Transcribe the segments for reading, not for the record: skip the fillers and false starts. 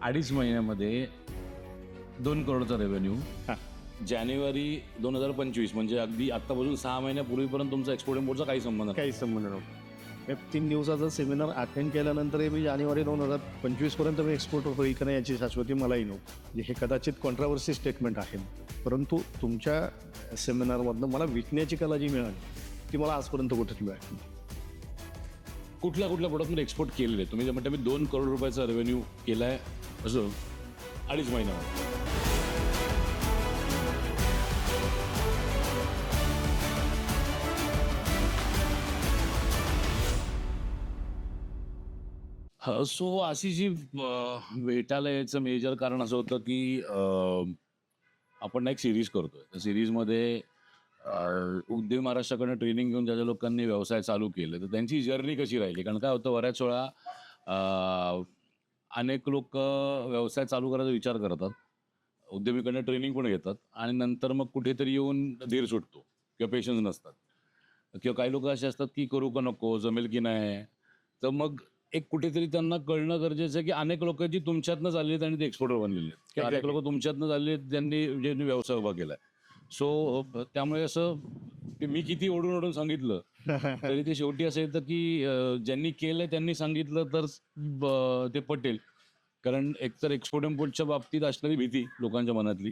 2.5 महिन्यामध्ये 2 करोडचा रेव्हेन्यू. हां. जानेवारी 2025 म्हणजे अगदी आत्तापासून 6 महिन्यापूर्वीपर्यंत तुमचा एक्सपोर्ट इम्पोर्टचा काही संबंध नाही. काहीच संबंध नव्हता. 3 दिवसाचा सेमिनार अटेंड केल्यानंतर मी जानेवारी 2025पर्यंत मी एक्सपोर्ट होईल का नाही याची शाश्वती मलाही नव्हती. म्हणजे हे कदाचित कॉन्ट्रावर्सी स्टेटमेंट आहे, परंतु तुमच्या सेमिनारमधनं मला विकण्याची कला जी मिळाली ती मला आजपर्यंत कुठेच मिळाली. कुठल्या प्रोडक्टमध्ये एक्सपोर्ट केलेले तुम्ही जे म्हणता मी 2 करोड रुपयाचा रेव्हेन्यू केला आहे असं 2.5 महिन्यामध्ये. सो अशी जी भेटायला यायचं मेजर कारण असं होतं की आपण एक सिरीज करतोय. त्या सिरीजमध्ये उद्योग महाराष्ट्राकडनं ट्रेनिंग घेऊन ज्या ज्या लोकांनी व्यवसाय चालू केले तर त्यांची जर्नी कशी राहिली. कारण काय होतं बऱ्याच वेळा अनेक लोक व्यवसाय चालू करायचा विचार करतात, उद्यमीकडनं ट्रेनिंग पण घेतात आणि नंतर मग कुठेतरी येऊन धीर सुटतो किंवा पेशन्स नसतात किंवा काही लोक असे असतात की करू का नको, जमेल की नाही. तर मग एक कुठेतरी त्यांना कळणं गरजेचं आहे की अनेक लोक जी तुमच्यातनं झालेली आहेत आणि ते एक्सपोर्टर बनलेले आहेत किंवा अनेक लोक तुमच्यातनं झालेले आहेत ज्यांनी व्यवसाय उभा केला आहे. सो त्यामुळे असं की मी किती ओढून ओढून सांगितलं तरी ते शेवटी असं येतं की ज्यांनी केलंय त्यांनी सांगितलं तर ते पटेल. कारण एकतर एक्सपोर्ट इम्पोर्टच्या बाबतीत असणारी भीती लोकांच्या मनातली,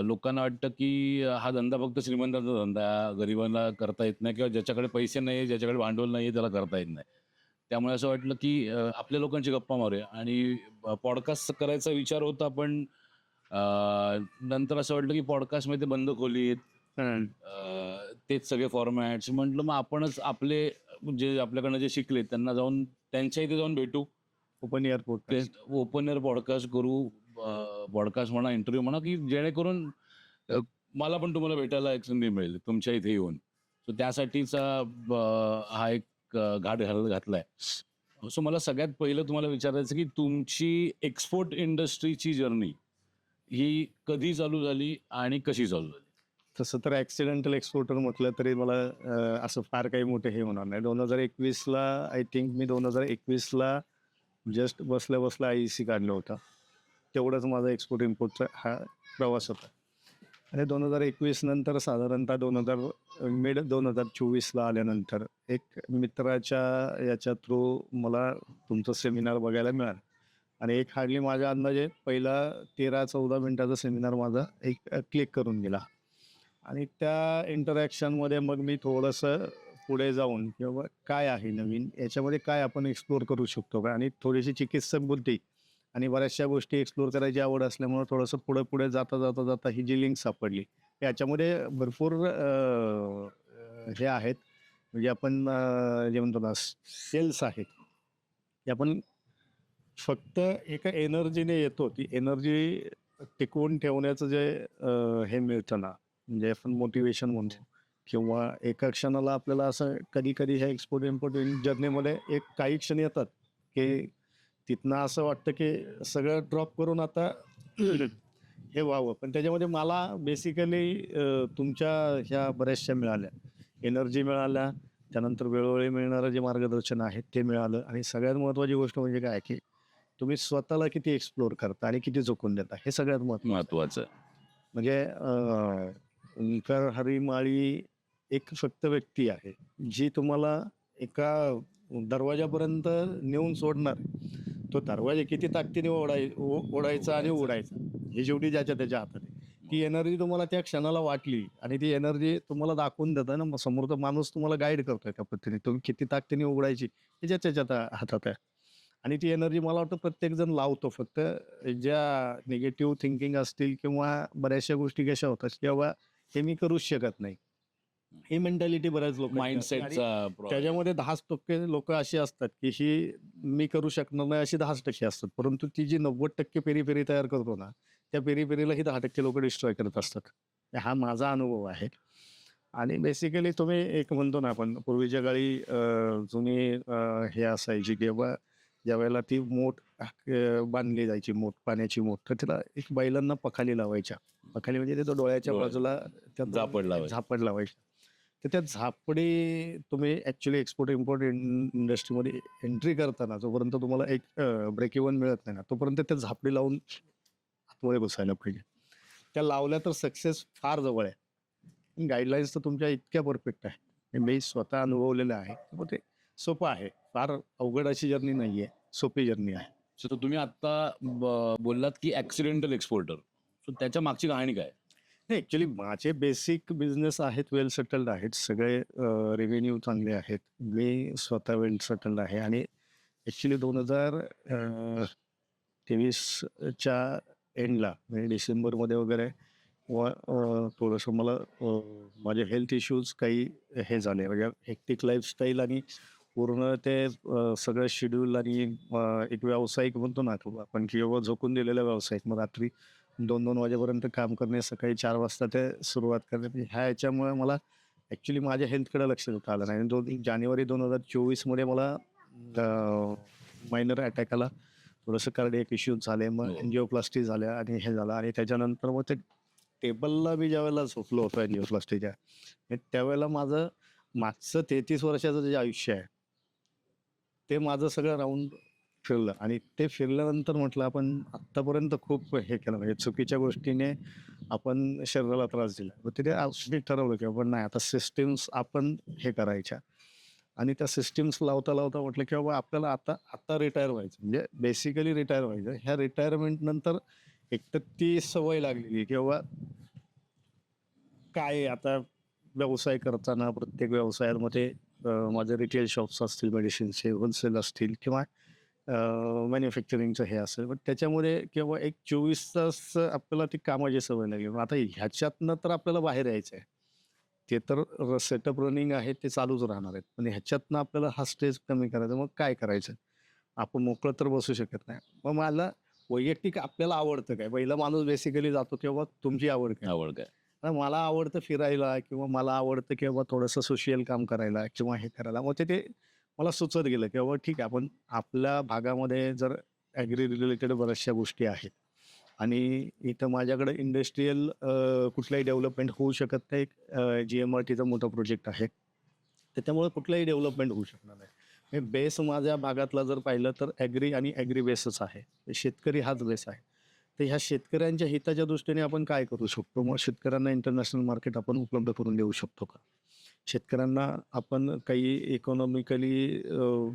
लोकांना वाटतं की हा धंदा फक्त श्रीमंताचा धंदा आहे, गरिबांना करता येत नाही किंवा ज्याच्याकडे पैसे नाही, ज्याच्याकडे भांडवल नाही त्याला करता येत नाही. त्यामुळे असं वाटलं की आपल्या लोकांची गप्पा मारूया आणि पॉडकास्ट करायचा विचार होता. पण नंतर असं वाटलं की पॉडकास्टमध्ये बंद खोलीत तेच सगळे फॉर्मॅट्स म्हटलं मग आपणच आपले जे आपल्याकडनं जे शिकले त्यांना जाऊन त्यांच्या इथे जाऊन भेटू, ओपन एअरपोर्ट ते ओपन एअर पॉडकास्ट करू. पॉडकास्ट म्हणा, इंटरव्ह्यू म्हणा, की जेणेकरून मला पण तुम्हाला भेटायला एक संधी मिळेल तुमच्या इथे येऊन. सो त्यासाठीचा हा एक घाट घातलाय. सो मला सगळ्यात पहिलं तुम्हाला विचारायचं की तुमची एक्सपोर्ट इंडस्ट्रीची जर्नी ही कधी चालू झाली आणि कशी चालू झाली. तसं तर ॲक्सिडेंटल एक्सपोर्टर म्हटलं तरी मला असं फार काही मोठं हे होणार नाही. 2021ला आय थिंक मी 2021ला जस्ट बसल्या बसल्या IEC काढलं होतं. तेवढंच माझा एक्सपोर्ट इम्पोर्टचा हा प्रवास होता. आणि 2021 नंतर साधारणतः मिड 2024ला आल्यानंतर एक मित्राच्या याच्या थ्रू मला तुमचं सेमिनार बघायला मिळालं आणि एक हार्डली माझ्या अंदाजे पहिला 13-14 मिनिटाचा सेमिनार माझा एक क्लिक करून गेला. आणि त्या इंटरॅक्शनमध्ये मग मी थोडंसं पुढे जाऊन किंवा काय आहे नवीन याच्यामध्ये काय आपण एक्सप्लोअर करू शकतो का, आणि थोडीशी चिकित्सक बुद्धी आणि बऱ्याचशा गोष्टी एक्सप्लोअर करायची आवड असल्यामुळं थोडंसं पुढे जाता ही जी लिंक सापडली. याच्यामध्ये भरपूर हे आहेत, म्हणजे आपण जे म्हणतो ना सेल्स आहेत, की आपण फक्त एका एनर्जीने येतो, ती एनर्जी टिकवून ठेवण्याचं जे हे मिळतं ना, म्हणजे आपण मोटिवेशन म्हणतो, किंवा एका क्षणाला आपल्याला असं कधी ह्या एक्सपोर्ट इम्पोर्ट जर्नीमध्ये एक काही क्षण येतात की तिथनं असं वाटतं की सगळं ड्रॉप करून आता हे व्हावं. पण त्याच्यामध्ये मला बेसिकली तुमच्या ह्या बऱ्याचशा मिळाल्या, एनर्जी मिळाल्या, त्यानंतर वेळोवेळी मिळणारं जे मार्गदर्शन आहे ते मिळालं, आणि सगळ्यात महत्त्वाची गोष्ट म्हणजे काय की तुम्ही स्वतःला किती एक्सप्लोअर करता आणि किती झोकून देता, हे सगळ्यात महत्वाचं. म्हणजे ओंकार हरिमाळी एक फक्त व्यक्ती आहे जी तुम्हाला एका दरवाजापर्यंत नेऊन सोडणार. तो दरवाजा किती ताकदीने ओढायचा आणि उडायचा हे शेवटी ज्याच्या त्याच्या हातात आहे. ती एनर्जी तुम्हाला त्या क्षणाला वाटली आणि ती एनर्जी तुम्हाला दाखवून देतं ना, समोरचा माणूस तुम्हाला गाईड करतोय त्या पद्धतीने, तुम्ही किती ताकदीने उघडायची हे ज्याच्या त्याच्या हातात आहे. आणि ती एनर्जी मला वाटतं प्रत्येकजण लावतो. फक्त ज्या निगेटिव्ह थिंकिंग असतील किंवा बऱ्याचशा गोष्टी कशा होतात किंवा हे मी करूच शकत नाही, ही मेंटॅलिटी बऱ्याच लोक माइंडसेटचा त्याच्यामध्ये 10% लोक अशी असतात की ही मी करू शकणार नाही अशी 10% असतात. परंतु ती जी 90% पेरी तयार करतो ना, त्या पेरीला ही 10% लोक डिस्ट्रॉय करत असतात. हा माझा अनुभव आहे. आणि बेसिकली तुम्ही एक म्हणतो ना आपण पूर्वीच्या काळी जुनी हे असायची किंवा ज्यावेळेला ती मोठ बांधली जायची, पाण्याची मोठ, तर तिला एक बैलांना पखाली लावायच्या. पखाली म्हणजे ते तो डोळ्याच्या बाजूला त्या झापड लावायच्या. तर त्या झापडी तुम्ही ॲक्च्युली एक्सपोर्ट इम्पोर्ट इंडस्ट्रीमध्ये एंट्री करताना जोपर्यंत तुम्हाला एक ब्रेक इव्हन मिळत नाही ना, तोपर्यंत त्या झापडी लावून आतमध्ये घुसायला पाहिजे. त्या लावल्या तर सक्सेस फार जवळ आहे. गाईडलाईन्स तर तुमच्या इतक्या परफेक्ट आहे. हे मी स्वतः अनुभवलेलं आहे. मग ते सोपं आहे. फार अवघड अशी जर्नी नाहीये. सोपी जर्नी आहे. सो तुम्ही आत्ता बोललात की ॲक्सिडेंटल एक्सपोर्टर. सो त्याच्या मागची कहाणी काय? नाही ॲक्च्युली माझे बेसिक बिझनेस आहेत, वेल सेटल्ड आहेत. सगळे रेव्हेन्यू चांगले आहेत. मी स्वतः वेल सेटल्ड आहे आणि ॲक्च्युली 2023च्या एंडला म्हणजे डिसेंबरमध्ये वगैरे थोडंसं मला माझे हेल्थ इश्यूज काही हे झाले. म्हणजे हेक्टिक लाईफस्टाईल आणि पूर्ण ते सगळं शेड्यूल आणि एक व्यावसायिक म्हणतो ना आपण किंवा झोकून दिलेला व्यावसायिक. मग रात्री 2-2 वाजेपर्यंत काम करणे, सकाळी 4 वाजता ते सुरुवात करणे. ह्या ह्याच्यामुळे मला ॲक्च्युली माझ्या हेल्थकडे लक्ष देता आलं नाही. जानेवारी 2024मध्ये मला मायनर अटॅक आला. थोडंसं कार्डियक इश्यूज झाले. मग हो. एन्जिओप्लास्टी झाल्या आणि हे झालं आणि त्याच्यानंतर मग ते टेबलला मी ज्यावेळेला झोपलो होतो एन्जिओप्लास्टीच्या, त्यावेळेला माझं मागचं 33 वर्षाचं जे आयुष्य आहे, ते माझं सगळं राऊंड फिरलं आणि ते फिरल्यानंतर म्हटलं आपण आत्तापर्यंत खूप हे केलं म्हणजे चुकीच्या गोष्टीने आपण शरीराला त्रास दिला. मग तिथे मी ठरवलं की आपण नाही आता सिस्टीम्स आपण हे करायच्या आणि त्या सिस्टीम्स लावता लावता म्हटलं की बाबा आपल्याला आता आता रिटायर व्हायचं म्हणजे बेसिकली रिटायर व्हायचं. ह्या रिटायरमेंट नंतर एकतर ती सवय लागलेली की बाबा काय आता व्यवसाय करताना प्रत्येक व्यवसायामध्ये माझे रिटेल शॉप्स असतील, मेडिसिनचे होलसेल असतील किंवा मॅन्युफॅक्चरिंगचं हे असेल. पण त्याच्यामध्ये किंवा एक 24 तास आपल्याला ती कामाची सवय लागली. मग आता ह्याच्यातनं तर आपल्याला बाहेर यायचं आहे. ते तर सेटअप रनिंग आहे ते चालूच राहणार आहेत. पण ह्याच्यातनं आपल्याला हा स्ट्रेस कमी करायचा. मग काय करायचं? आपण मोकळं तर बसू शकत नाही. मग मला वैयक्तिक आपल्याला आवडतं काय? पहिला माणूस बेसिकली जातो तेव्हा तुमची आवड काय? आवड काय? तर मला आवडतं फिरायला किंवा मला आवडतं की बाबा थोडंसं सोशियल काम करायला किंवा हे करायला. मग ते मला सुचत गेलं की बाबा ठीक आहे आपण आपल्या भागामध्ये जर ॲग्री रिलेटेड बऱ्याचशा गोष्टी आहेत आणि इथं माझ्याकडे इंडस्ट्रियल कुठलाही डेव्हलपमेंट होऊ शकत नाही. GMRTचा मोठा प्रोजेक्ट आहे. त्याच्यामुळे कुठलंही डेव्हलपमेंट होऊ शकणार नाही. हे बेस माझ्या भागातला जर पाहिलं तर ॲग्री आणि ॲग्री बेसच आहे. शेतकरी हाच बेस आहे. तर ह्या शेतकऱ्यांच्या हिताच्या दृष्टीने आपण काय करू शकतो? मग शेतकऱ्यांना इंटरनॅशनल मार्केट आपण उपलब्ध करून देऊ शकतो का? शेतकऱ्यांना आपण काही इकॉनॉमिकली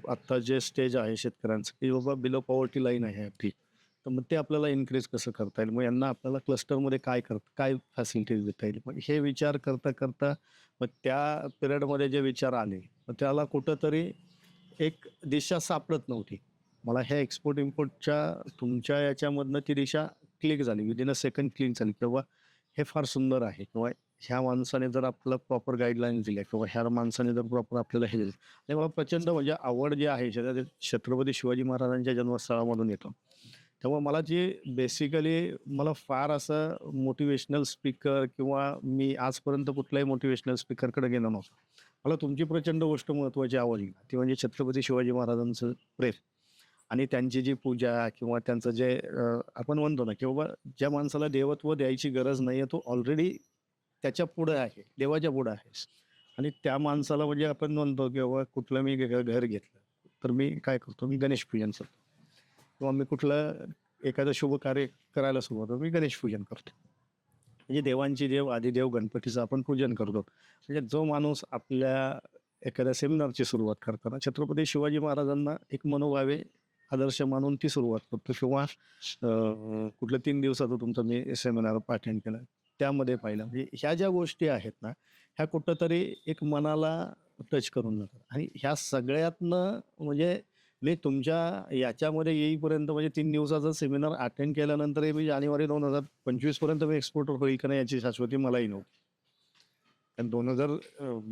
आत्ता जे स्टेज आहे शेतकऱ्यांचं की बाबा बिलो पॉवर्टी लाईन आहे अगदी. तर मग ते आपल्याला इन्क्रीज कसं करता येईल? मग यांना आपल्याला क्लस्टरमध्ये काय फॅसिलिटीज देता येईल? मग हे विचार करता करता मग त्या पिरियडमध्ये जे विचार आले, मग त्याला कुठंतरी एक दिशा सापडत नव्हती. मला ह्या एक्सपोर्ट इम्पोर्टच्या तुमच्या याच्यामधनं ती दिशा क्लिक झाली. विदिन अ सेकंड क्लिक झाली किंवा हे फार सुंदर आहे किंवा ह्या माणसाने जर आपल्याला प्रॉपर गाईडलाईन्स दिल्या किंवा ह्या माणसाने जर प्रॉपर आपल्याला हे दिलं. आणि मला प्रचंड म्हणजे आवड जी आहे छत्रपती शिवाजी महाराजांच्या जन्मस्थळामधून येतो. त्यामुळे मला जी बेसिकली मला फार असं मोटिवेशनल स्पीकर किंवा मी आजपर्यंत कुठल्याही मोटिवेशनल स्पीकरकडे गेलो नव्हतो. मला तुमची प्रचंड गोष्ट महत्त्वाची आवडली ती म्हणजे छत्रपती शिवाजी महाराजांचं प्रेम आणि त्यांची जी पूजा किंवा त्यांचं जे आपण म्हणतो ना की बाबा ज्या माणसाला देवत्व द्यायची गरज नाही आहे तो ऑलरेडी त्याच्या पुढं आहे, देवाच्या पुढं आहे. आणि त्या माणसाला म्हणजे आपण म्हणतो की बाबा कुठलं मी घर घेतलं तर मी काय करतो मी गणेश पूजन करतो किंवा मी कुठलं एखादं शुभ कार्य करायला सुरुवात करतो मी गणेश पूजन करतो. म्हणजे देवांची देव आदिदेव गणपतीचं आपण पूजन करतो. म्हणजे जो माणूस आपल्या एखाद्या सेमिनारची सुरुवात करताना छत्रपती शिवाजी महाराजांना एक मनोभावे आदर्श मानून ती सुरुवात करतो किंवा कुठलं 3 दिवसाचं तुमचं मी सेमिनार अटेंड केलं त्यामध्ये पाहिलं. म्हणजे ह्या ज्या गोष्टी आहेत ना, ह्या कुठंतरी एक मनाला टच करून जातात आणि ह्या सगळ्यातनं म्हणजे मी तुमच्या याच्यामध्ये येईपर्यंत म्हणजे 3 दिवसाचा सेमिनार अटेंड केल्यानंतरही मी जानेवारी 2025 पर्यंत मी एक्सपोर्टर होईल का नाही याची शाश्वती मलाही नव्हती. कारण 2000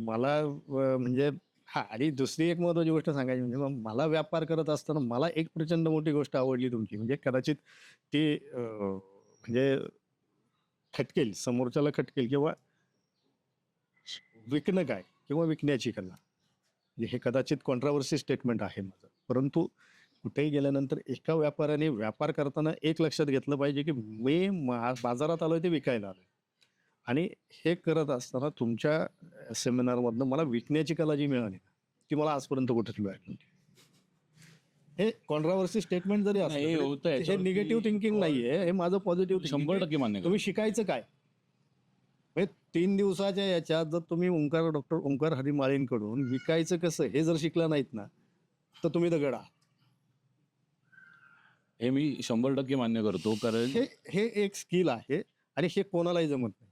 मला म्हणजे हां आणि दुसरी एक महत्त्वाची गोष्ट सांगायची म्हणजे मग मला व्यापार करत असताना मला एक प्रचंड मोठी गोष्ट आवडली तुमची म्हणजे कदाचित ती म्हणजे खटकेल, समोरच्याला खटकेल किंवा विकणं काय किंवा विकण्याची कला. म्हणजे हे कदाचित कॉन्ट्राव्हर्सी स्टेटमेंट आहे माझं. परंतु कुठेही गेल्यानंतर एका व्यापाऱ्याने व्यापार करताना एक लक्षात घेतलं पाहिजे, की मी बाजारात आलोय ते विकायला आलोय. आणि हे करत असताना तुमच्या सेमिनारमधनं मला विकण्याची कला जी मिळाली ती मला आजपर्यंत कुठेच मिळाली नव्हती. हे कॉन्ट्राव्हर्सी स्टेटमेंट जरी नाही, हे असलं होतं तरी हे याच्यावरती निगेटिव्ह थिंकिंग नाहीये, हे माझं पॉझिटिव्ह 100% मान्य करतो. तुम्ही शिकायचं काय? म्हणजे 3 दिवसाच्या याच्यात जर तुम्ही डॉक्टर ओंकार हरिमाळेंकडून विकायचं कसं हे जर शिकला नाहीत ना, तर तुम्ही दगड आहात. हे मी 100% मान्य करतो, कारण हे हे एक स्किल आहे आणि हे कोणालाही जमत नाही.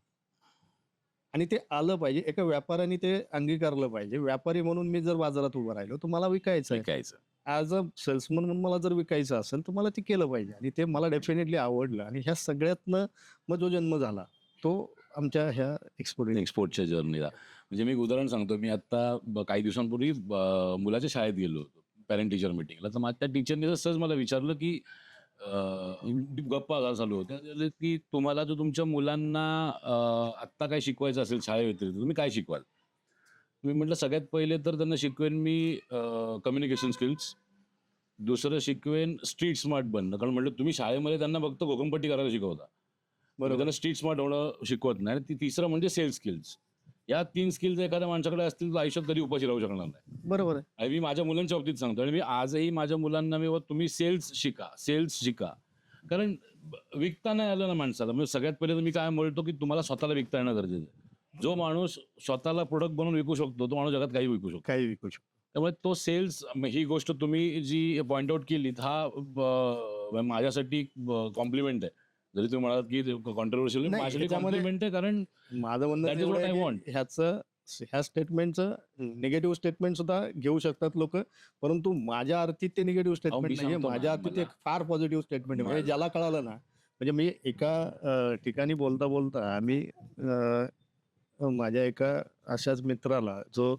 आणि ते आलं पाहिजे. एका व्यापाऱ्याने ते अंगीकारलं पाहिजे. व्यापारी म्हणून मी जर बाजारात उभं राहिलो, तर मला विकायचं आहे. विकायचं. ॲज अ सेल्समन म्हणून मला जर विकायचं असेल, तर मला ते केलं पाहिजे आणि ते मला डेफिनेटली आवडलं आणि ह्या सगळ्यातनं मग जो जन्म झाला, तो आमच्या ह्या एक्सपोर्टच्या जर्नीला. म्हणजे मी एक उदाहरण सांगतो. मी आता काही दिवसांपूर्वी मुलाच्या शाळेत गेलो होतो, पॅरेंट टीचर मीटिंगला. तर माझ्या त्या टीचरने सहज मला विचारलं, की गप्पा चालू होत्या, की तुम्हाला जर तुमच्या मुलांना आत्ता काय शिकवायचं असेल शाळेव्यतिरिक्त, तुम्ही काय शिकवाल? मी म्हटलं, सगळ्यात पहिले तर त्यांना शिकवेन मी कम्युनिकेशन स्किल्स. दुसरं शिकवेन स्ट्रीट स्मार्ट बनणं. कारण म्हटलं, तुम्ही शाळेमध्ये त्यांना फक्त घोकंपट्टी करायला शिकवता. बरोबर. त्यांना स्ट्रीट स्मार्ट होणं शिकवत नाही. आणि तिसरं म्हणजे सेल्स स्किल्स. या 3 स्किल्स एखाद्या माणसाकडे असतील तर आयुष्यात कधी उपाशी राहू शकणार नाही. बरोबर आहे. आणि मी माझ्या मुलांच्या बाबतीत सांगतो आणि मी आजही माझ्या मुलांना मी तुम्ही सेल्स शिका. कारण विकता नाही आलं ना माणसाला. म्हणजे सगळ्यात पहिले तर मी काय म्हणतो, की तुम्हाला स्वतःला विकता येणं गरजेचं आहे. जो माणूस स्वतःला प्रोडक्ट बनवून विकू शकतो, तो माणूस जगात काही विकू शकतो. काही विकू शकतो. त्यामुळे तो सेल्स, ही गोष्ट तुम्ही जी पॉइंट आउट केलीत, हा माझ्यासाठी कॉम्प्लिमेंट आहे. जरी तुम्ही म्हणालात की कॉन्ट्रोवर्शियल, नाही, माझ्यासाठी ह्याच्यामध्ये कॉम्प्लिमेंट आहे, कारण माझं म्हणणं दॅट इज एवढं व्हॉट आय आहे वॉन्ट. की ह्या स्टेटमेंटचं निगेटिव्ह स्टेटमेंट सुद्धा घेऊ शकतात लोक, परंतु माझ्या अर्थी ते निगेटिव्ह मी स्टेटमेंट नाही, सांगतो माझ्या ना, अर्थी ते मला- फार पॉझिटिव्ह स्टेटमेंट आहे. म्हणजे मला- ज्याला कळालं ना, म्हणजे मी एका ठिकाणी बोलता बोलता आम्ही माझ्या एका अशाच मित्राला जो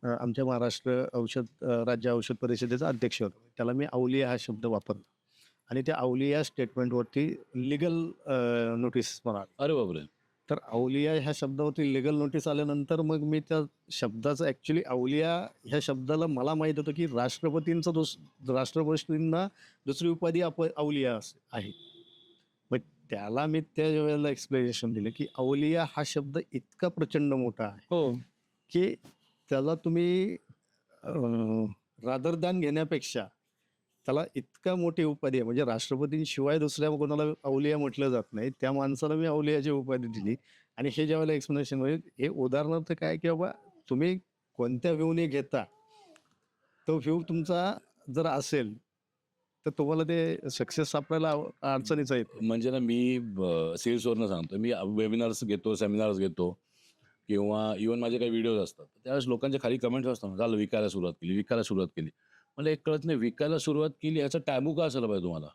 आमच्या महाराष्ट्र राज्य औषध परिषदेचा अध्यक्ष होता, त्याला मी अवलिया हा शब्द वापरला आणि त्या अवलिया स्टेटमेंटवरती लिगल नोटीस मला आली. अरे बापरे. तर अवलिया ह्या शब्दावरती लिगल नोटीस आल्यानंतर मग मी त्या शब्दाचं ॲक्च्युली अवलिया ह्या शब्दाला मला माहीत होतं की राष्ट्रपतींना दुसरी उपाधी अवलिया आहे. मग त्याला मी त्या वेळेला एक्सप्लेनेशन दिलं की अवलिया हा शब्द इतका प्रचंड मोठा आहे हो. की त्याला तुम्ही रादरदान घेण्यापेक्षा त्याला इतका मोठी उपाधी आहे. म्हणजे राष्ट्रपतींशिवाय दुसऱ्या कोणाला अवलिया म्हटलं जात नाही. त्या माणसाला मी अवलियाची उपाधी दिली आणि हे ज्यावेळेला एक्सप्लेनेशन म्हणजे हे उदाहरणार्थ काय की बाबा तुम्ही कोणत्या व्ह्यूने घेता, तो व्ह्यू तुमचा जर असेल तर तुम्हाला ते सक्सेस सापडायला अडचणीचा येतो. म्हणजे ना, मी सेल्सवरनं सांगतो. मी वेबिनार्स घेतो, सेमिनार्स घेतो किंवा इव्हन माझे काही व्हिडिओज असतात. त्यावेळेस लोकांच्या खाली कमेंट्स असतात, झालं विकायला सुरुवात केली. मला एक कळत नाही, विकायला सुरुवात केली याचा टॅबू का असायला पाहिजे तुम्हाला?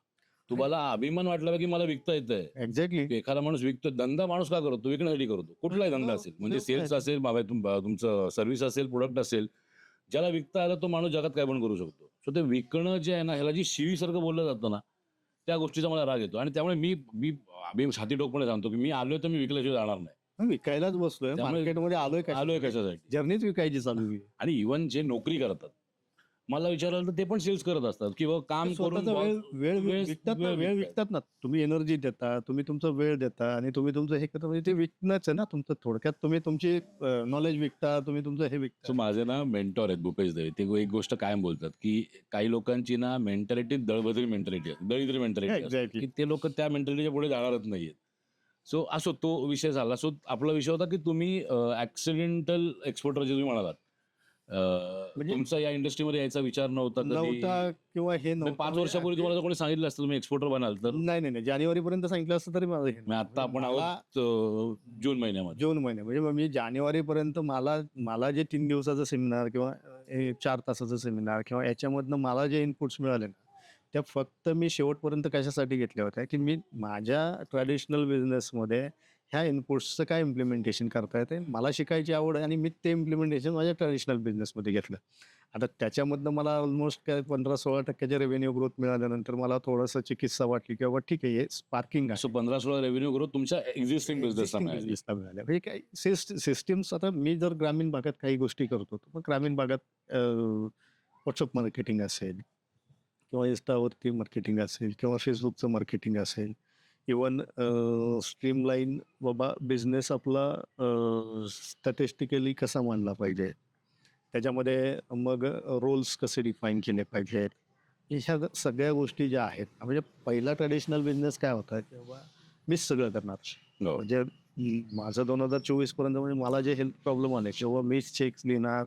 तुम्हाला अभिमान वाटला पाहिजे की मला विकता येतंय. एक्झॅक्टली. की एखादा माणूस विकतो, धंदा माणूस का करतो? विकण्यासाठी करतो. कुठलाही धंदा असेल, म्हणजे सेल्स असेल, तुमचं सर्व्हिस असेल, प्रोडक्ट असेल, ज्याला विकता आलं तो माणूस जगात काय पण करू शकतो. सो ते विकणं जे आहे ना, ह्याला जी शिवीसारखं बोललं जातं ना, त्या गोष्टीचा मला राग येतो. आणि त्यामुळे मी मी मी छाती ठोकपणे सांगतो की मी आलोय तर मी विकल्याशिवाय जाणार नाही. विकायलाच बसलोय, त्यामुळे मार्केटमध्ये आलोय कशासाठी? जर्नीच विकायची चालू आहे. आणि इव्हन जे नोकरी करतात, मला विचारलं तर ते पण सेल्स करत असतात किंवा काम करून स्वतःचा वेळ वेळ विकतात ना, वेळ वेळ विकतात. विकतात ना. तुम्ही एनर्जी देता, तुम्ही तुमचा वेळ देता आणि तुम्ही तुमचं हे करता, म्हणजे ते विकणंच आहे ना तुमचं. थोडक्यात तुम्ही तुमची नॉलेज विकता, तुम्ही तुमचं हे सो विकता. माझे ना मेंटॉर आहेत भूपेश देव. ते एक गोष्ट कायम बोलतात की काही लोकांची ना मेंटॅलिटी दळिद्री मेंटॅलिटी असते, एक्झॅक्टली. की ते लोक त्या मेंटॅलिटीच्या पुढे जाणारच नाहीयेत. सो असो, तो विषय झाला. सो आपला विषय होता की तुम्ही ऍक्सिडेंटल एक्सपोर्टर जे तुम्ही म्हणालात, म्हणजे तुमचा या इंडस्ट्रीमध्ये यायचा विचार नव्हता कधी. नव्हता किंवा हे म्हणजे नव्हतं. 5 वर्षापूर्वी तुम्हाला जर कोणी सांगितलं असतं तुम्ही एक्सपोर्टर बनाल, तर नाही. जानेवारीपर्यंत सांगितलं असतं तरी माझं हे मी आता आपण मला आहोत जून महिन्यामध्ये. जून महिने म्हणजे मग मी जानेवारीपर्यंत मला जे 3 दिवसाचं सेमिनार किंवा 4 तासाचं सेमिनार किंवा याच्यामधनं मला जे इनपुट्स मिळाले ना, त्या फक्त मी शेवटपर्यंत कशासाठी घेतल्या होत्या, की मी माझ्या ट्रॅडिशनल बिझनेसमध्ये ह्या इनपुट्सचं काय इम्प्लिमेंटेशन करता येते, मला शिकायची आवड आहे आणि मी ते इम्प्लिमेंटेशन माझ्या ट्रॅडिशनल बिझनेसमध्ये घेतलं. आता त्याच्यामधनं मला ऑलमोस्ट काय 15-16% रेव्हेन्यू ग्रोथ मिळाल्यानंतर मला थोडंसं चिकित्सा वाटली की बाबा ठीक आहे, हे स्पार्किंग आहे. सो 15-16 रेव्हेन्यू ग्रोथ तुमच्या एक्झिस्टिंग बिझनेसला Existing मिळाली. businessला मिळाल्या. म्हणजे काय सिस्टीम्स आता मी जर ग्रामीण भागात काही गोष्टी करतो, तर मग ग्रामीण भागात व्हॉट्सअप मार्केटिंग असेल किंवा इन्स्टावरती मार्केटिंग असेल किंवा फेसबुकचं मार्केटिंग असेल इवन स्ट्रीमलाईन बाबा बिझनेस आपला स्टॅटिस्टिकली कसा मांडला पाहिजे, त्याच्यामध्ये मग रोल्स कसे डिफाईन केले पाहिजेत, ह्या सगळ्या गोष्टी ज्या आहेत. म्हणजे पहिला ट्रेडिशनल बिझनेस काय होता, तेव्हा मीच सगळं करणार. हो. म्हणजे माझं 2024 पर्यंत म्हणजे मला जे हेल्थ प्रॉब्लेम आले तेव्हा मीच चेक लिहिणार,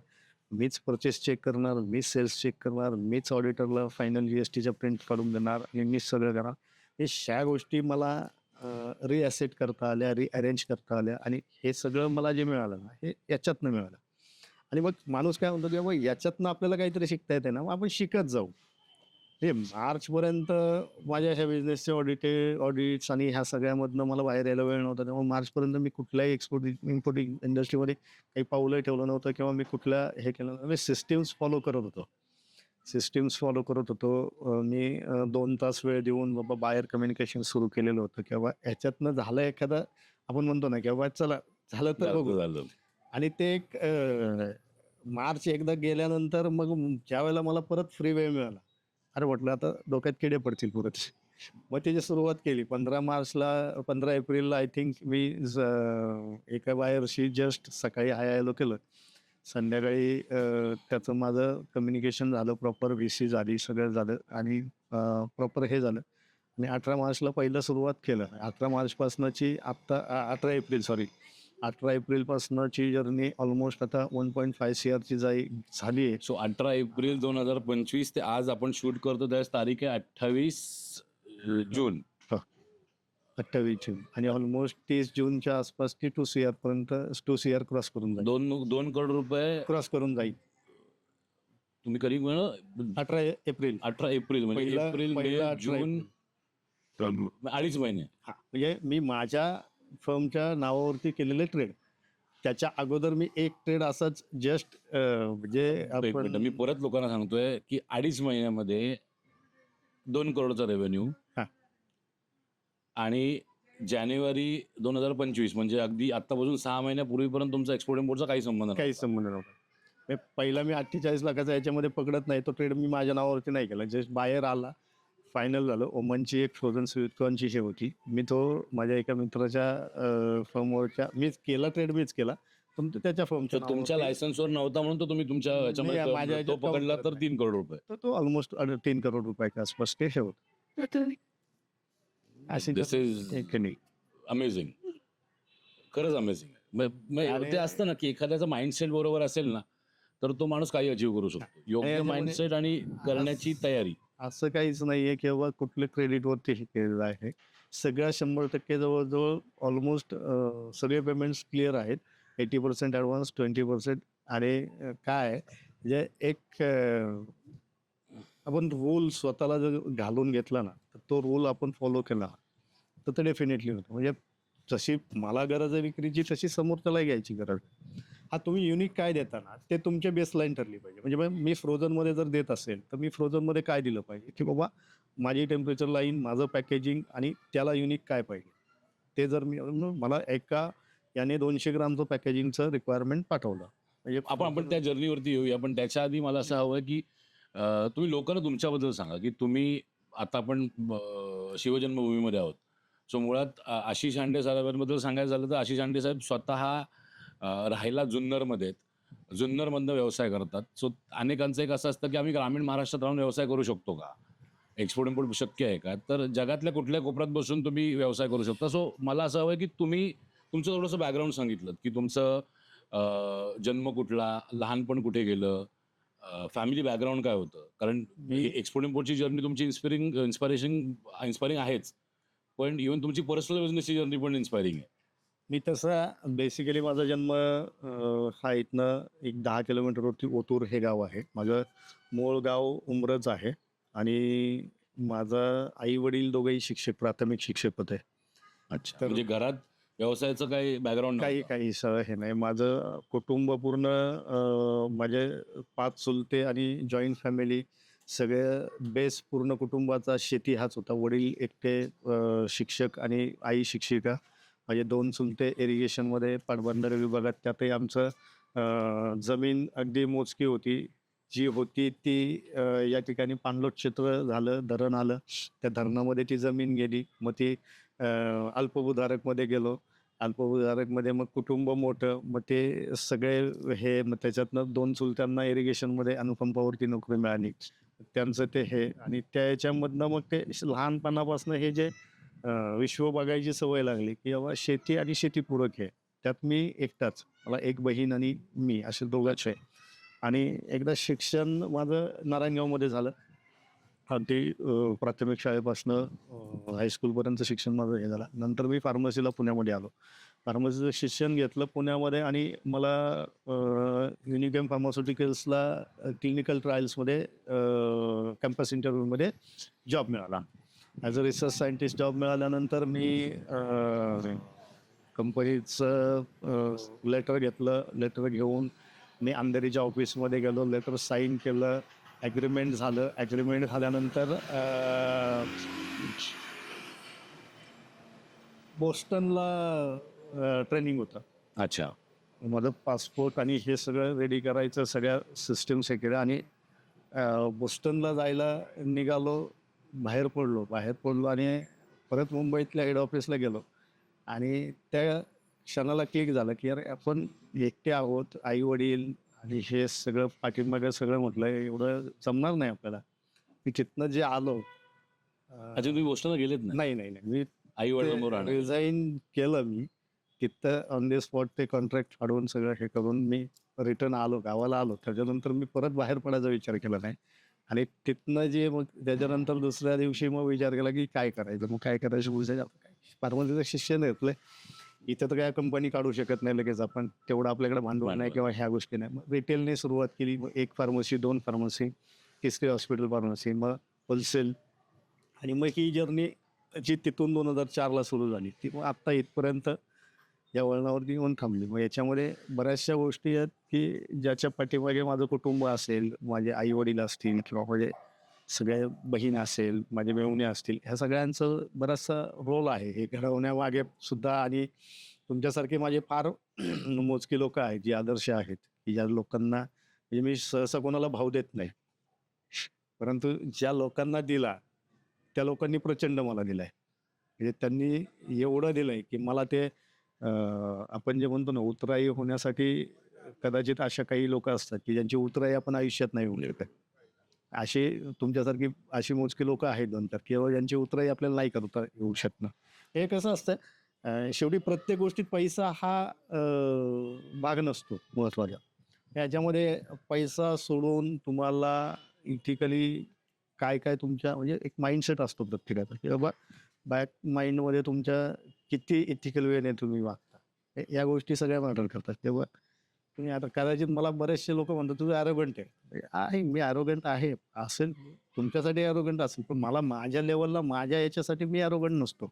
मीच परचेस चेक करणार, मीच सेल्स चेक करणार, मीच ऑडिटरला फायनल GSTच्या प्रिंट काढून देणार आणि मीच सगळं करणार. हे ह्या गोष्टी मला रिॲसेट करता आल्या, रिअरेंज करता आल्या आणि हे सगळं मला जे मिळालं ना, हे याच्यातनं मिळालं. आणि मग माणूस काय म्हणतो की बाबा याच्यातनं आपल्याला काहीतरी शिकता येते ना, मग आपण शिकत जाऊ. हे मार्चपर्यंत माझ्या ह्या बिझनेसचे ऑडिट्स आणि ह्या सगळ्यामधनं मला बाहेर यायला वेळ नव्हता. त्यामुळे मार्चपर्यंत मी कुठल्याही इम्पोर्टिंग इंडस्ट्रीमध्ये काही पाऊलही ठेवलं नव्हतं किंवा मी कुठल्या हे केलं नव्हतं. मी सिस्टीम्स फॉलो करत होतो. मी 2 तास वेळ देऊन बाबा बाहेर कम्युनिकेशन सुरू केलेलं होतं किंवा ह्याच्यातनं झालं एखादं, आपण म्हणतो ना की बाबा चला झालं तर बघू. झालं. आणि ते एक मार्च एकदा गेल्यानंतर मग ज्यावेळेला मला परत फ्री वेळ मिळाला, अरे म्हटलं आता डोक्यात किडे पडतील परत. मग त्याची सुरुवात केली. 15 एप्रिलला आय थिंक मी एका बाहेरशी जस्ट सकाळी हाय हॅलो केलं. संध्याकाळी त्याचं माझं कम्युनिकेशन झालं, प्रॉपर VC झाली, सगळं झालं आणि प्रॉपर हे झालं आणि 18 मार्चला पहिलं सुरुवात केलं. 18 मार्चपासनची आत्ता 18 एप्रिल सॉरी 18 एप्रिलपासनची जर्नी ऑलमोस्ट आता 1.5 CRची झाली आहे. सो 18 एप्रिल 2025 ते आज आपण शूट करतो त्यावेळेस तारीख आहे 28 जून. 28 जून आणि ऑलमोस्ट 30 जूनच्या आसपास ती 2 CR पर्यंत 2 CR क्रॉस करून जाईल. 2 करोड रुपये क्रॉस करून जाईल. तुम्ही कधी म्हणा 18 एप्रिल 18 एप्रिल म्हणजे पहिला- एप्रिल पहिला मे 18 जून एप्रिल. 2.5 महिने. हा म्हणजे मी माझ्या फर्मच्या नावावरती केलेले ट्रेड, त्याच्या अगोदर मी एक ट्रेड असाच जस्ट म्हणजे एक मिनिट, मी परत लोकांना सांगतोय की 2.5 महिन्यामध्ये 2 करोडचा रेव्हेन्यू हा. आणि जानेवारी 2025 म्हणजे अगदी आतापासून 6 महिन्यापूर्वीपर्यंत तुमचा एक्सपोर्ट इम्पोर्टचा काही संबंध काही नव्हता. संबंध नव्हता. पहिला मी 48 लाखाचा याच्यामध्ये पकडत नाही, तो ट्रेड मी माझ्या नावावरती नाही केला. जस्ट बाहेर आला, फायनल झालं. ओमनची एक फ्रोझन स्वीटकॉर्नची हे होती, मी तो माझ्या एका मित्राच्या फर्मवरच्या मीच केला, ट्रेड मीच केला, पण तो त्याच्या फर्मच्या तर तुमच्या लायसन्सवर नव्हता म्हणून तो तुम्ही तुमच्या माझ्या याच्यामध्ये तो याच्यात पकडला count तर 3 करोड रुपये. तर तो ऑलमोस्ट 3 करोड रुपयाच्या आसपास ते हे होतं. अशी दिस इज एक नाही. अमेझिंग, खरंच अमेझिंग. आणि- ते असतं ना की एखाद्याचा माइंडसेट बरोबर असेल ना तर तो माणूस काही अचीव्ह करू शकतो. योग्य याच्यामध्ये- माइंडसेट आणि करण्याची तयारी. असं काहीच नाहीये किंवा कुठल्या क्रेडिटवरती हे केलेलं आहे. सगळ्या 100% जवळजवळ ऑलमोस्ट सगळे पेमेंट्स क्लिअर आहेत. 80% ॲडव्हान्स, 20% आणि काय आहे, म्हणजे एक आपण रूल स्वतःला जर घालून घेतला ना, तर तो रूल आपण फॉलो केला तर ते डेफिनेटली होतं. म्हणजे जशी मला गरज आहे विक्रीची, तशी समोरच्यालाही घ्यायची गरज. हा तुम्ही युनिक काय देता ना, ते तुमची बेसलाईन ठरली पाहिजे. म्हणजे मग मी फ्रोझनमध्ये जर देत असेल तर मी फ्रोझनमध्ये काय दिलं पाहिजे, की बाबा माझी टेम्परेचर लाईन, माझं पॅकेजिंग आणि त्याला युनिक काय पाहिजे, ते जर मला एका याने 200 ग्रामचं पॅकेजिंगचं रिक्वायरमेंट पाठवलं. म्हणजे आपण त्या जर्नीवरती येऊया, पण त्याच्या आधी मला असं हवं की तुम्ही लोकांना तुमच्याबद्दल सांगा की तुम्ही आता आपण शिवजन्मभूमीमध्ये आहोत. सो मुळात आशिष आंडे साहेबांबद्दल सांगायचं झालं तर आशिष आंडे साहेब स्वतः राहायला जुन्नरमध्ये आहेत. जुन्नरमधनं व्यवसाय करतात. सो अनेकांचं एक असं असतं की आम्ही ग्रामीण महाराष्ट्रात राहून व्यवसाय करू शकतो का, एक्सपोर्ट इम्पोर्ट शक्य आहे का, तर जगातल्या कुठल्या कोपऱ्यात बसून तुम्ही व्यवसाय करू शकता. सो मला असं हवं की तुम्ही तुमचं थोडंसं बॅकग्राऊंड सांगितलं की तुमचं जन्म कुठला, लहानपण कुठे गेलं, फॅमिली बॅकग्राऊंड काय होतं. कारण एक्सपोर्ट इम्पोर्टची जर्नी तुमची इन्स्पायरिंग आहेच, पण इव्हन तुमची पर्सनल बिझनेसची जर्नी पण इन्स्पायरिंग आहे. मी तसा बेसिकली माझा जन्म हा इथनं एक 10 किलोमीटरवरती ओतूर हे गाव आहे. माझं मूळ गाव उमरच आहे आणि माझा आई वडील दोघेही शिक्षक, प्राथमिक शिक्षक होते. अच्छा, तर म्हणजे घरात व्यवसायाचं काही बॅकग्राऊंड काही हे नाही. माझं कुटुंब पूर्ण माझे 5 चुलते आणि जॉईंट फॅमिली, सगळे बेस पूर्ण कुटुंबाचा शेती हाच होता. वडील एकटे शिक्षक आणि आई शिक्षिका. माझे 2 चुलते इरिगेशनमध्ये पाटबंधारे विभागात, त्यातही आमचं जमीन अगदी मोजकी होती. जी होती ती या ठिकाणी पाणलोट क्षेत्र झालं, धरण आलं. त्या धरणामध्ये ती जमीन गेली. मग ती अल्पभूधारकमध्ये गेलो. अल्पभूधारकमध्ये मग कुटुंब मोठं. मग ते सगळे हे मग त्याच्यातनं 2 चुलत्यांना इरिगेशनमध्ये अनुकंपावरती नोकरी मिळाली. त्यांचं ते हे आणि त्या याच्यामधनं मग ते लहानपणापासून हे जे विश्व बघायची सवय लागली, की बाबा शेती आणि शेतीपूरक आहे. त्यात मी एकटाच. मला एक बहीण आणि मी असे दोघंच आहे. आणि एकदा शिक्षण माझं नारायणगावमध्ये झालं. अगदी प्राथमिक शाळेपासनं हायस्कूलपर्यंत शिक्षण माझं हे झालं. नंतर मी फार्मसीला पुण्यामध्ये आलो. फार्मसीचं शिक्षण घेतलं पुण्यामध्ये आणि मला युनिकॅम फार्मास्युटिकल्सला क्लिनिकल ट्रायल्समध्ये कॅम्पस इंटरव्ह्यूमध्ये जॉब मिळाला. As a research scientist job मिळाल्यानंतर मी कंपनीचं लेटर घेतलं. लेटर घेऊन मी अंधेरीच्या ऑफिसमध्ये गेलो. लेटर साईन केलं. ॲग्रीमेंट झालं. ॲग्रीमेंट झाल्यानंतर बोस्टनला ट्रेनिंग होतं. अच्छा. माझं पासपोर्ट आणि हे सगळं रेडी करायचं, सगळ्या सिस्टम्स हे केल्या आणि बोस्टनला जायला निघालो. बाहेर पडलो आणि परत मुंबईतल्या हेड ऑफिसला गेलो आणि त्या क्षणाला क्लिक झालं, की अरे आपण एकटे आहोत. आई-वडील आणि हे सगळं पाठीमागं सगळं म्हटलं एवढं जमणार नाही आपल्याला. मी तिथनं जे आलो अच्छा, तुम्ही बोस्टनला गेलेत ना? नाही, नाही, नाही. मी आई वडिलांबरोबर राहणार. रिझाईन केलं मी. तिथं ऑन द स्पॉट ते कॉन्ट्रॅक्ट फाडून सगळं हे करून मी रिटर्न आलो, गावाला आलो. त्याच्यानंतर मी परत बाहेर पडायचा विचार केला नाही आणि तिथनं जे मग त्याच्यानंतर दुसऱ्या दिवशी मग विचार केला, की काय करायचं? मग काय करायचं पुढचं आता काय? फार्मसीचं शिक्षण घेतलंय. इथं तर काय कंपनी काढू शकत नाही लगेच आपण. तेवढं आपल्याकडे भांडवल नाही किंवा ह्या गोष्टी नाही. मग रिटेलने सुरुवात केली. मग 1 फार्मसी, 2 फार्मसी, तिसरी हॉस्पिटल फार्मसी, मग होलसेल आणि मग ही जर्नी जी तिथून 2004ला सुरू झाली, ती मग आत्ता इथपर्यंत या वळणावरती येऊन थांबली. मग याच्यामध्ये बऱ्याचशा गोष्टी आहेत, की ज्याच्या पाठीमागे माझं कुटुंब असेल, माझे आई-वडील असतील किंवा माझे सगळ्या बहीण असेल, माझे मेहुणे असतील, ह्या सगळ्यांचं बराचसा रोल आहे हे घडवण्यामागे सुद्धा. आणि तुमच्यासारखे माझे फार मोजकी लोकं आहेत, जी आदर्श आहेत, की ज्या लोकांना म्हणजे मी सहसा कोणाला भाव देत नाही. परंतु ज्या लोकांना दिला, त्या लोकांनी प्रचंड मला दिलाय. म्हणजे त्यांनी एवढं दिलंय, की मला ते आपण जे म्हणतो ना, उतराई होण्यासाठी कदाचित अशा काही लोकं असतात, की ज्यांची उतराई आपण आयुष्यात नाही होऊ शकत. अशी तुमच्यासारखी अशी मोजकी लोकं आहेत नंतर किंवा ज्यांची उतराई आपल्याला नाही करता येऊ शकणं. हे कसं असतं शेवटी प्रत्येक गोष्टीत पैसा हा भाग नसतो महत्त्वाचा. ह्याच्यामध्ये पैसा सोडून तुम्हाला इथिकली काय-काय तुमच्या म्हणजे एक माइंडसेट असतो प्रत्येकाचा, की बाबा बॅक माइंडमध्ये तुमच्या किती इथिकल वेने तुम्ही वागता. या गोष्टी सगळ्या मॅटर करतात. तेव्हा तुम्ही आता कदाचित मला बरेचसे लोकं म्हणतात, "तू ॲरोगंट आहे." आहे, मी ॲरोगंट आहे. असेल तुमच्यासाठी ॲरोगंट असेल, पण मला माझ्या लेव्हलला माझ्या याच्यासाठी मी ॲरोगंट नसतो.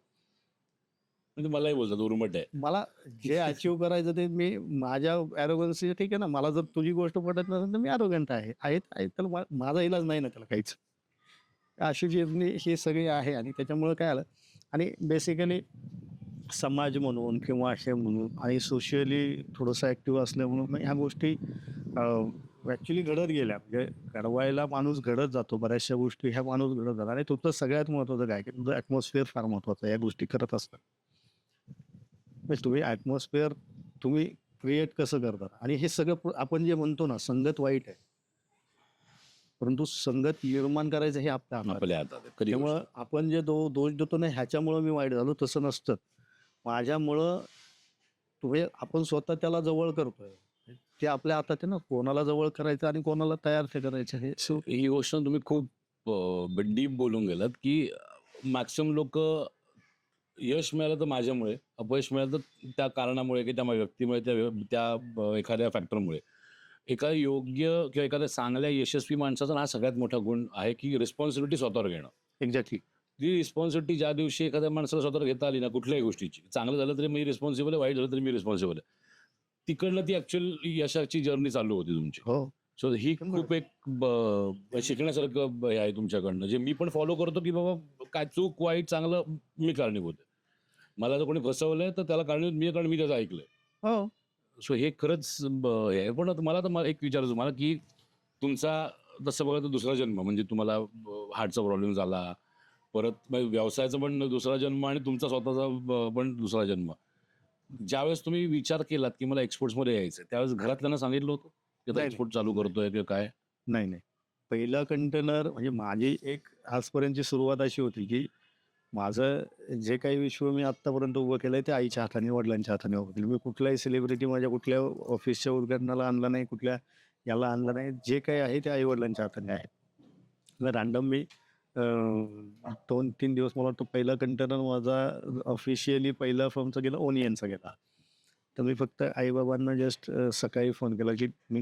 म्हणजे मलाही बोलतात उर्मट आहे. मला जे अचीव्ह करायचं ते मी माझ्या ॲरोगन्सी ठीक आहे ना, मला जर तुझी गोष्ट पटत नसेल तर मी ॲरोगंट आहे. त्याला माझा इलाज नाही ना त्याला काहीच. अशी जर्नी ही सगळी आहे आणि त्याच्यामुळं काय आलं आणि बेसिकली समाज म्हणून किंवा असे म्हणून आणि सोशियली थोडंसं ॲक्टिव्ह असल्यामुळं मग ह्या गोष्टी ॲक्च्युली घडत गेल्या. म्हणजे घडवायला माणूस घडत जातो. बऱ्याचशा गोष्टी ह्या माणूस घडत जातात आणि तुमचं सगळ्यात महत्त्वाचं काय, की तुमचं ॲटमॉस्फिअर फार महत्त्वाचं आहे. या गोष्टी करत असतात. म्हणजे तुम्ही ॲटमॉस्फिअर तुम्ही क्रिएट कसं करता आणि हे सगळं आपण जे म्हणतो ना, संगत वाईट आहे. परंतु संगत निर्माण करायचं हे आपल्या हातात आहे. आपल्या हातात आहे. खरी गोष्ट. त्यामुळं आपण जे दोष देतो ना, ह्याच्यामुळं मी वाईट झालो तसं नसतं. माझ्यामुळं तुम्ही आपण स्वतः त्याला जवळ करतोय. ते आपल्या हातात आहे ना, कोणाला जवळ करायचं आणि कोणाला तयार ते करायचं हे ही गोष्ट तुम्ही खूप डीप बोलून गेलात, की मॅक्सिमम लोकं यश मिळालं तर माझ्यामुळे, अपयश मिळालं तर त्या कारणामुळे, की त्या व्यक्तीमुळे, त्या एखाद्या फॅक्टरमुळे. एका योग्य किंवा एखाद्या चांगल्या यशस्वी माणसाचा हा सगळ्यात मोठा गुण आहे, की रिस्पॉन्सिबिलिटी स्वतःवर घेणं. एक्झॅक्टली. ती रिस्पॉन्सिबिलिटी ज्या दिवशी एखाद्या माणसाला स्वतःवर घेता आली ना कुठल्याही गोष्टीची, चांगलं झालं तरी मी रिस्पॉन्सिबल आहे, वाईट झालं तरी मी रिस्पॉन्सिबल आहे. तिकडनं ती ॲक्च्युअल यशाची जर्नी चालू होती तुमची. हो. सो ही खूप एक शिकण्यासारखं हे आहे तुमच्याकडनं, जे मी पण फॉलो करतो, की बाबा काय चूक, वाईट, चांगलं मी कारणीभूत आहे. मला जर कोणी फसवलंय तर त्याला कारणीभूत मी आहे, कारण मी त्याचं ऐकलंय. हो. सो हे खरंच हे पण मला तर मला एक विचारायचं मला, की तुमचा तसं बघा तर दुसरा जन्म म्हणजे तुम्हाला हार्टचा प्रॉब्लेम झाला, परत मग व्यवसायाचा पण दुसरा जन्म आणि तुमचा स्वतःचा पण दुसरा जन्म. ज्यावेळेस तुम्ही विचार केलात, की मला एक्सपोर्ट्समध्ये यायचं त्यावेळेस घरातल्यांना सांगितलं होतं, की आता नाही, नाही. एक्सपोर्ट चालू करतोय किंवा काय? नाही, नाही. पहिला कंटेनर म्हणजे माझी एक आजपर्यंतची सुरुवात अशी होती, की माझं जे काही विश्व मी आत्तापर्यंत उभं केलंय ते आईच्या हाताने, वडिलांच्या हाताने उभं केलं. मी कुठलाही सेलिब्रिटी माझ्या कुठल्या ऑफिसच्या उद्घाटनाला आणला नाही, कुठल्या याला आणलं नाही. जे काही आहे ते आई-वडिलांच्या हाताने आहे. रॅन्डम मी 2-3 दिवस मला वाटतं पहिला कंटेनर माझा ऑफिशियली पहिला फर्मचा गेला ओनियनचा गेला. तर मी फक्त आई-बाबांना जस्ट सकाळी फोन केला, की मी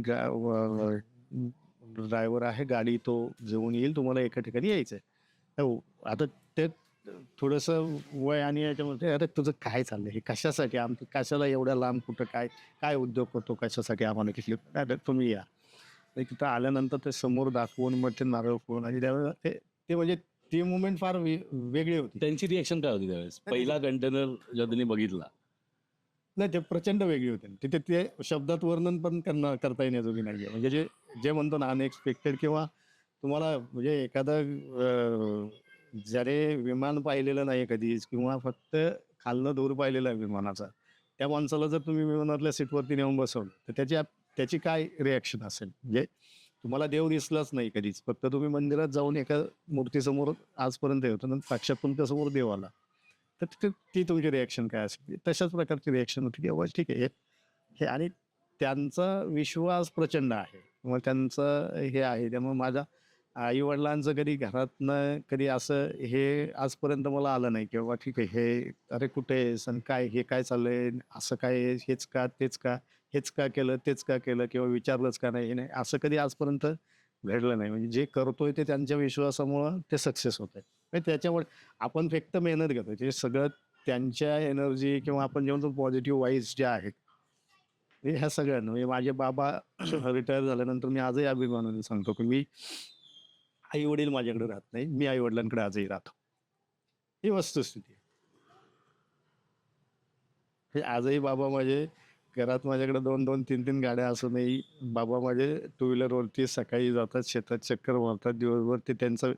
ड्रायव्हर आहे, गाडी तो घेऊन येईल, तुम्हाला एका ठिकाणी यायचं आहे. हो, आता ते थोडंसं वय आणि याच्यामध्ये, "अरे तुझं काय चाललंय? हे कशासाठी? आमचं कशाला एवढ्या लांब कुठं काय काय उद्योग करतो? कशासाठी आम्हाला किती?" "नाही, तुम्ही या." आणि तिथं आल्यानंतर ते समोर दाखवून मग ते नारळ फोडून आणि त्यावेळेला ते ते म्हणजे ती मोमेंट फार वेगळी होती. त्यांची रिएक्शन काय होती त्यावेळेस? पहिला कंटेनर जेव्हा त्यांनी बघितला? नाही, ते प्रचंड वेगळी होती. तिथे ते शब्दात वर्णन पण त्यांना करता येण्याजोगी नाहीये. म्हणजे जे जे म्हणतो ना अनएक्सपेक्टेड किंवा तुम्हाला म्हणजे एखादं ज्याने विमान पाहिलेलं नाही कधीच किंवा फक्त खालनं दूर पाहिलेला आहे विमानाचा, त्या माणसाला जर तुम्ही विमानातल्या सीटवरती नेऊन बसवलं, तर त्याची काय रिएक्शन असेल? म्हणजे तुम्हाला देव दिसलाच नाही कधीच. फक्त तुम्ही मंदिरात जाऊन एका मूर्तीसमोर आजपर्यंत हे होतं आणि साक्षात तुमच्यासमोर देव आला. तर ती तुमची रिएक्शन काय असेल? तशाच प्रकारची रिएक्शन होती, की बाबा ठीक आहे. हे हे आणि त्यांचा विश्वास प्रचंड आहे. मग त्यांचं हे आहे. त्यामुळे माझ्या आई-वडिलांचं कधी घरातनं कधी असं हे आजपर्यंत मला आलं नाही, की बाबा ठीक आहे हे "अरे कुठे आहेस? आणि काय हे काय चाललंय? असं काय आहे? हेच का? तेच का? हेच का केलं? तेच का केलं? किंवा विचारलंच का नाही?" हे नाही. असं कधी आजपर्यंत घडलं नाही. म्हणजे जे करतोय ते त्यांच्या विश्वासामुळं ते सक्सेस होतंय. म्हणजे त्याच्यामुळे आपण फक्त मेहनत घेतोय. ते सगळं त्यांच्या एनर्जी किंवा आपण जे म्हणतो पॉझिटिव्ह वाइब्स ज्या आहेत, हे ह्या सगळ्यांना म्हणजे माझे बाबा रिटायर झाल्यानंतर मी आजही अभिमानाने सांगतो, की मी आई-वडील माझ्याकडे राहत नाही. मी आई-वडिलांकडे आजही राहतो. ही वस्तुस्थिती आहे. हे आजही बाबा माझे घरात माझ्याकडे 2-2, 3-3 गाड्या असूनही बाबा माझे टू व्हीलरवरती सकाळी जातात, शेतात चक्कर मारतात. दिवसभर ते त्यांचं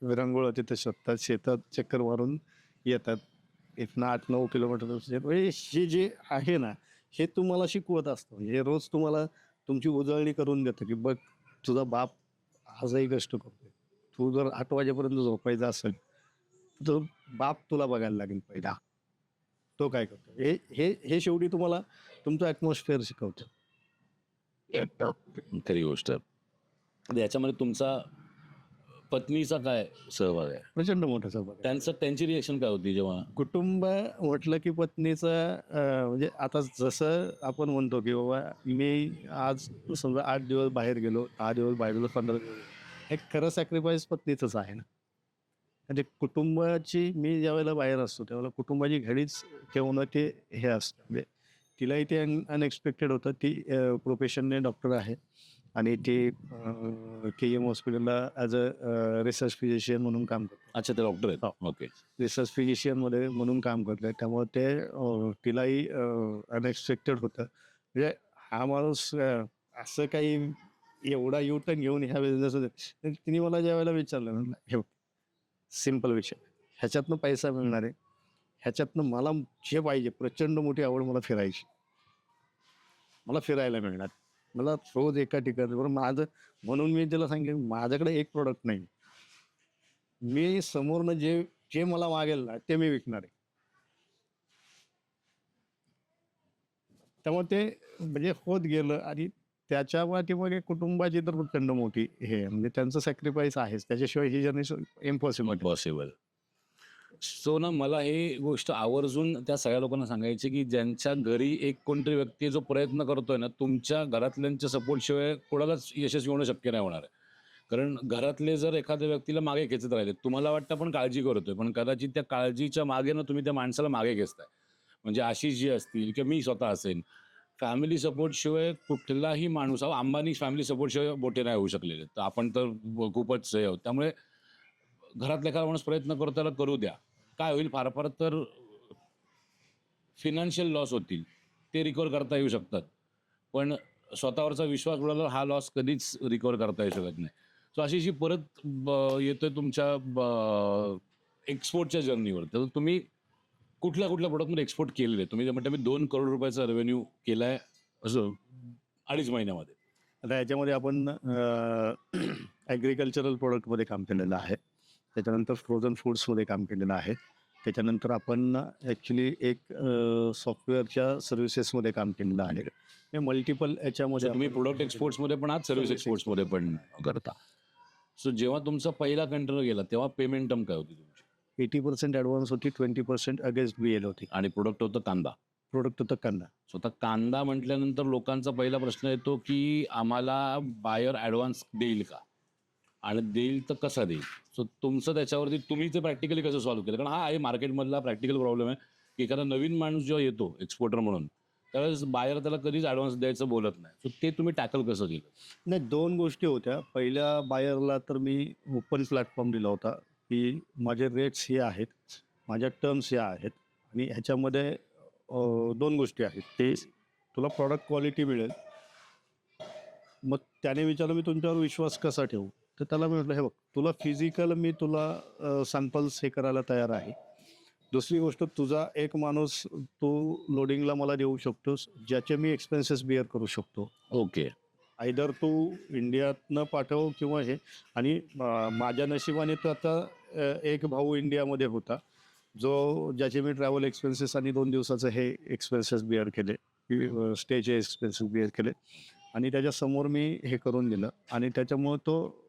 विरंगुळा तिथे शोधतात. शेतात चक्कर मारून येतात. इथनं 8-9 किलोमीटर म्हणजे हे जे आहे ना, हे तुम्हाला शिकवत असतं. हे रोज तुम्हाला तुमची उजळणी करून देतं, की बघ तुझा बाप आजही कष्ट करतोय. तू जर 8 वाजेपर्यंत झोपायचं असेल, तर बाप तुला बघायला लागेल पहिला. तो काय करतो? हे हे हे शेवटी तुम्हाला तुमचं ॲटमॉस्फिअर शिकवतं. खरी गोष्ट आहे. आता याच्यामध्ये तुमचा पत्नीचा काय सहभाग आहे? प्रचंड मोठा सहभाग आहे. त्यांची रिएक्शन काय होती जेव्हा? कुटुंब म्हटलं की पत्नीचं म्हणजे आता जसं आपण म्हणतो की बाबा मी आज समजा 8 दिवस बाहेर गेलो, 10 दिवस बाहेर गेलो, 15 दिवस हे खरं सॅक्रिफाईस पत्नीचंच आहे ना. म्हणजे कुटुंबाची मी ज्यावेळेला बाहेर असतो त्यावेळेला कुटुंबाची घडीच ठेवणं ते हे असतं. म्हणजे तिलाही ते अनएक्सपेक्टेड होतं. ती प्रोफेशनने डॉक्टर आहे आणि ती के-एम हॉस्पिटलला ॲज अ रिसर्च फिजिशियन म्हणून काम करते. अच्छा, ते डॉक्टर आहेत. हो. ओके. रिसर्च फिजिशियनमध्ये म्हणून काम करतोय. त्यामुळे ते तिलाही अनएक्सपेक्टेड होतं. म्हणजे हा माणूस असं काही एवढा यू टर्न घेऊन ह्या बिझनेसमध्ये तिने मला ज्यावेळेला विचारलं ना, हे बघ सिंपल विषय. ह्याच्यातनं पैसा मिळणार आहे. ह्याच्यातनं मला जे पाहिजे प्रचंड मोठी आवड मला फिरायची. मला फिरायला मिळणार. मला रोज एका ठिकाणी बरं माझं म्हणून मी तिला सांगेन माझ्याकडे एक प्रॉडक्ट नाही. मी समोरनं जे जे मला मागेल ना, ते मी विकणार आहे. त्यामुळे ते म्हणजे होत गेलं आणि त्याच्या पाठीमागे कुटुंबाची तर प्रचंड मोठी हे आहे. म्हणजे त्यांचं सॅक्रिफाईस आहेच. त्याच्याशिवाय ही जर्नी इम्पॉसिबल. पॉसिबल. सो ना मला ही गोष्ट आवर्जून त्या सगळ्या लोकांना सांगायची, की ज्यांच्या घरी एक कोणतरी व्यक्ती जो प्रयत्न करतोय ना, तुमच्या घरातल्यांच्या सपोर्टशिवाय कोणालाच यशस्वी होणं शक्य नाही होणार आहे. कारण घरातले जर एखाद्या व्यक्तीला मागे खेचत राहिले, तुम्हाला वाटतं आपण काळजी करतोय, पण कदाचित त्या काळजीच्या मागे ना तुम्ही त्या माणसाला मागे खेचताय. म्हणजे आशिष जी असतील किंवा मी स्वतः असेन, फॅमिली सपोर्टशिवाय कुठलाही माणूस, अहो अंबानी फॅमिली सपोर्टशिवाय मोठे नाही होऊ शकलेले. तर आपण तर खूपच हे आहोत. त्यामुळे घरातला एखादा माणूस प्रयत्न करतो त्याला करू द्या. काय होईल फार फार तर फिनान्शियल लॉस होतील. ते रिकव्हर करता येऊ शकतात. पण स्वतःवरचा विश्वास उडाला हा लॉस कधीच रिकवर करता येऊ शकत नाही. सो अशी परत येतोय तुमच्या एक्सपोर्टच्या जर्नीवर. तर तुम्ही कुठल्या प्रोडक्टमध्ये एक्सपोर्ट केलेले? तुम्ही म्हणता मी 2 करोड रुपयाचा रेव्हेन्यू केलाय असं 2.5 महिन्यामध्ये. आता याच्यामध्ये आपण ॲग्रिकल्चरल प्रोडक्टमध्ये काम केलेलं आहे. त्याच्यानंतर फ्रोझन फूड्समध्ये काम केलेलं आहे. त्याच्यानंतर आपण ॲक्च्युली एक सॉफ्टवेअरच्या सर्व्हिसेसमध्ये काम केलेलं आहे. हे मल्टिपल याच्यामध्ये तुम्ही प्रोडक्ट एक्सपोर्ट्समध्ये पण आहात, सर्व्हिस Service एक्सपोर्ट्समध्ये पण करता. सो जेव्हा तुमचा पहिला कंटेनर गेला तेव्हा पेमेंट टर्म काय होती तुमची? 80% ॲडव्हान्स होती, 20% अगेन्स्ट BL होती. आणि प्रोडक्ट होतं कांदा. प्रोडक्ट होतं कांदा. स्वतः कांदा म्हटल्यानंतर लोकांचा पहिला प्रश्न येतो की आम्हाला बायर ॲडव्हान्स देईल का? आणि देईल तर कसा देईल? सो तुमचं त्याच्यावरती तुम्ही ते प्रॅक्टिकली कसं सॉल्व्ह केलं? कारण हा आहे मार्केटमधला प्रॅक्टिकल प्रॉब्लेम आहे की एखादा नवीन माणूस जेव्हा येतो एक्सपोर्टर म्हणून त्यावेळेस बायर त्याला कधीच ॲडव्हान्स द्यायचं बोलत नाही. सो ते तुम्ही टॅकल कसं केलं? नाही, 2 गोष्टी होत्या. पहिल्या बायरला तर मी ओपन प्लॅटफॉर्म दिला होता, की माझे रेट्स हे आहेत, माझ्या टर्म्स ह्या आहेत आणि ह्याच्यामध्ये 2 गोष्टी आहेत. ते तुला प्रॉडक्ट क्वालिटी मिळेल. मग त्याने विचारलं, मी तुमच्यावर विश्वास कसा ठेवू? तर त्याला मी म्हटलं, हे बघ, तुला फिजिकल मी तुला सॅम्पल्स हे करायला तयार आहे. दुसरी गोष्ट, तुझा एक माणूस तू लोडिंगला मला देऊ शकतोस, ज्याचे मी एक्सपेन्सेस बिअर करू शकतो. ओके. आयदर तू इंडियातनं पाठव किंवा हे. आणि माझ्या नशिबाने तर आता एक भाऊ इंडियामध्ये होता, ज्याचे मी ट्रॅव्हल एक्सपेन्सेस आणि 2 दिवसाचे हे एक्सपेन्सेस बिअर केले, स्टेचे एक्सपेन्सेस बिअर केले आणि त्याच्यासमोर मी हे करून दिलं आणि त्याच्यामुळं तो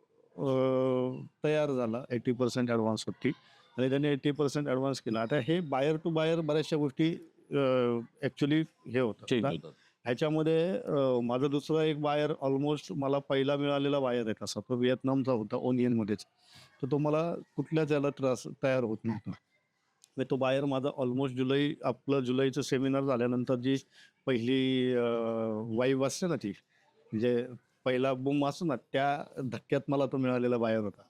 तयार झाला. 80% ॲडव्हान्स होती आणि त्याने 80% ॲडव्हान्स केला. आता हे बायर टू बायर बऱ्याचशा गोष्टी ॲक्च्युली हे होतं. चेंज होतात. ह्याच्यामध्ये माझा दुसरा एक बायर, ऑलमोस्ट मला पहिला मिळालेला बायर आहे तसा, तो व्हिएतनामचा होता, ओनियनमध्येच. तर तो मला कुठल्याच याला तयार होत नव्हता. मग तो बायर माझा ऑलमोस्ट जुलैचं सेमिनार झाल्यानंतर जी पहिली वाईब असते ना, ती म्हणजे पहिला बूम असतो ना, त्या धक्क्यात मला तो मिळालेला बायर होता.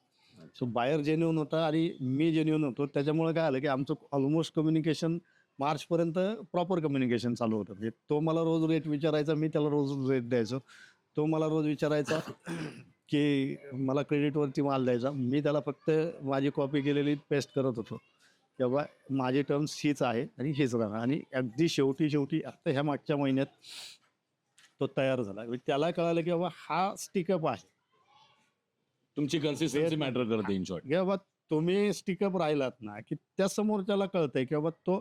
सो बायर जेन्युइन होता आणि मी जेन्युइन होतो. त्याच्यामुळे काय आलं की आमचं ऑलमोस्ट कम्युनिकेशन मार्चपर्यंत प्रॉपर कम्युनिकेशन चालू होतं. म्हणजे तो मला रोज रेट विचारायचा, मी त्याला रोज रेट द्यायचो. तो मला रोज विचारायचा की मला क्रेडिटवरती माल द्यायचा. मी त्याला फक्त माझी कॉपी केलेली पेस्ट करत होतो. तेव्हा माझी टर्म्स हीच आहे आणि हीच राहणार. आणि अगदी शेवटी आता ह्या मागच्या महिन्यात तो तयार झाला. म्हणजे त्याला कळालं की बाबा हा स्टिकअप आहे. तुमची कन्सिस्टन्सी मॅटर करते इन शॉर्ट. की बाबा तुम्ही स्टिकअप राहिलात ना, की त्या समोरच्याला कळतंय की बाबा तो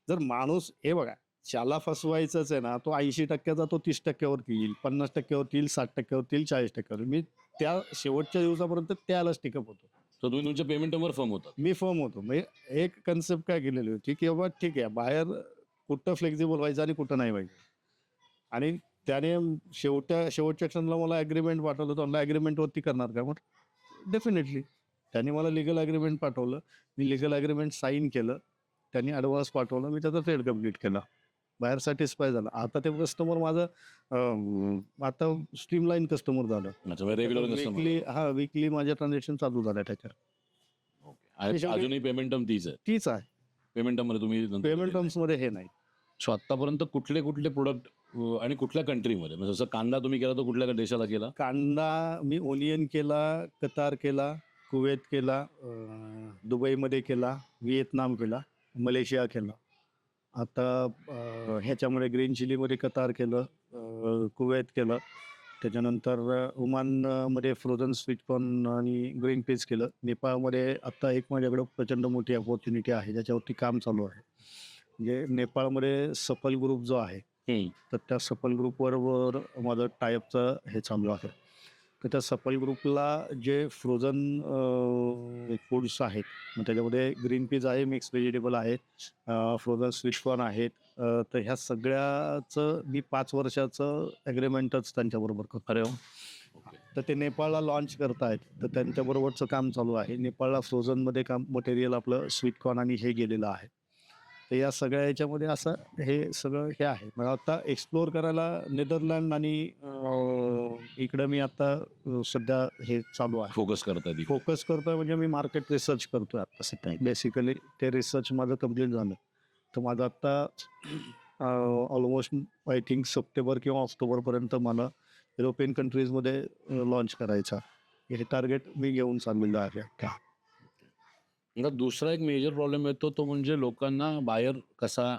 जर माणूस, हे बघा, ज्याला फसवायचंच आहे ना, तो 80% तो 30% वरती येईल, 50% वरती येईल, 60% वरती येईल, 40% वर. मी त्या शेवटच्या दिवसापर्यंत त्याला स्टिकअप होतो. तर तुम्ही तुमच्या पेमेंट टर्मवर फर्म होतात. मी फर्म होतो. म्हणजे एक कन्सेप्ट काय केलेली होती की बाबा ठीक आहे, बाहेर कुठं फ्लेक्झिबल व्हायचं आणि कुठं नाही व्हायचं. आणि त्याने शेवटच्या क्षणाला मला ॲग्रीमेंट पाठवलं. तर मला ॲग्रीमेंटवरती करणार का? म्हटलं डेफिनेटली. त्यांनी मला लीगल ॲग्रीमेंट पाठवलं. मी लीगल ॲग्रीमेंट साईन केलं. त्यांनी ॲडव्हान्स पाठवलं. मी त्याचा ट्रेड कंप्लीट केला. बाहेर सॅटिस्फाय झाला. आता ते कस्टमर माझं आता स्ट्रीमलाईन कस्टमर झालं. Regular customer. वीकली माझ्या ट्रान्झॅक्शन चालू झाल्या त्याच्यात. ओके. अजूनही पेमेंट टर्म तीच आहे. तीच आहे. पेमेंट टर्ममध्ये तुम्ही पेमेंट टर्म्समध्ये हे नाही. सो आतापर्यंत कुठले प्रोडक्ट आणि कुठल्या कंट्रीमध्ये, म्हणजे जसं कांदा तुम्ही केला तो कुठल्या देशाला केला? कांदा मी ओनियन केला, कतार केला, कुवेत केला, दुबईमध्ये केला, व्हिएतनाम केला, मलेशिया केला. आता ह्याच्यामध्ये ग्रीन चिलीमध्ये कतार केलं, कुवेत केलं. त्याच्यानंतर ओमानमध्ये फ्रोझन स्वीट कॉर्न आणि ग्रीन पीस केलं. नेपाळमध्ये आत्ता एक माझ्याकडं प्रचंड मोठी अपॉर्च्युनिटी आहे, ज्याच्यावरती काम चालू आहे. म्हणजे नेपाळमध्ये सफल ग्रुप जो आहे, तर त्या सफल ग्रुपवर माझं टायअपचं हे चालू आहे. तर त्या सफल ग्रुपला जे फ्रोझन फूड्स आहेत, मग त्याच्यामध्ये ग्रीन पीज आहे, मिक्स व्हेजिटेबल आहे, फ्रोझन स्वीट कॉर्न आहेत. तर ह्या सगळ्याचं मी 5 वर्षाचं ॲग्रीमेंटच त्यांच्याबरोबर करतो. अरे वा. तर ते नेपाळला लॉन्च करतायत, तर त्यांच्याबरोबरचं काम चालू आहे. नेपाळला फ्रोझनमध्ये काम मटेरियल आपलं स्वीट कॉर्न आणि हे गेलेलं आहे. तर या सगळ्या याच्यामध्ये असं हे सगळं हे आहे. मग आता एक्सप्लोअर करायला नेदरलँड आणि इकडं मी आता सध्या हे चालू आहे. फोकस करतात. फोकस करतोय म्हणजे मी मार्केट रिसर्च करतोय आता सध्या. बेसिकली ते रिसर्च माझं कम्प्लीट झालं. तर माझं आता ऑलमोस्ट आय थिंक सप्टेंबर किंवा ऑक्टोबरपर्यंत मला युरोपियन कंट्रीजमध्ये लॉन्च करायचा. हे टार्गेट मी घेऊन चाललेलो आहे आता. आता दुसरा एक मेजर प्रॉब्लेम येतो तो म्हणजे लोकांना बायर कसा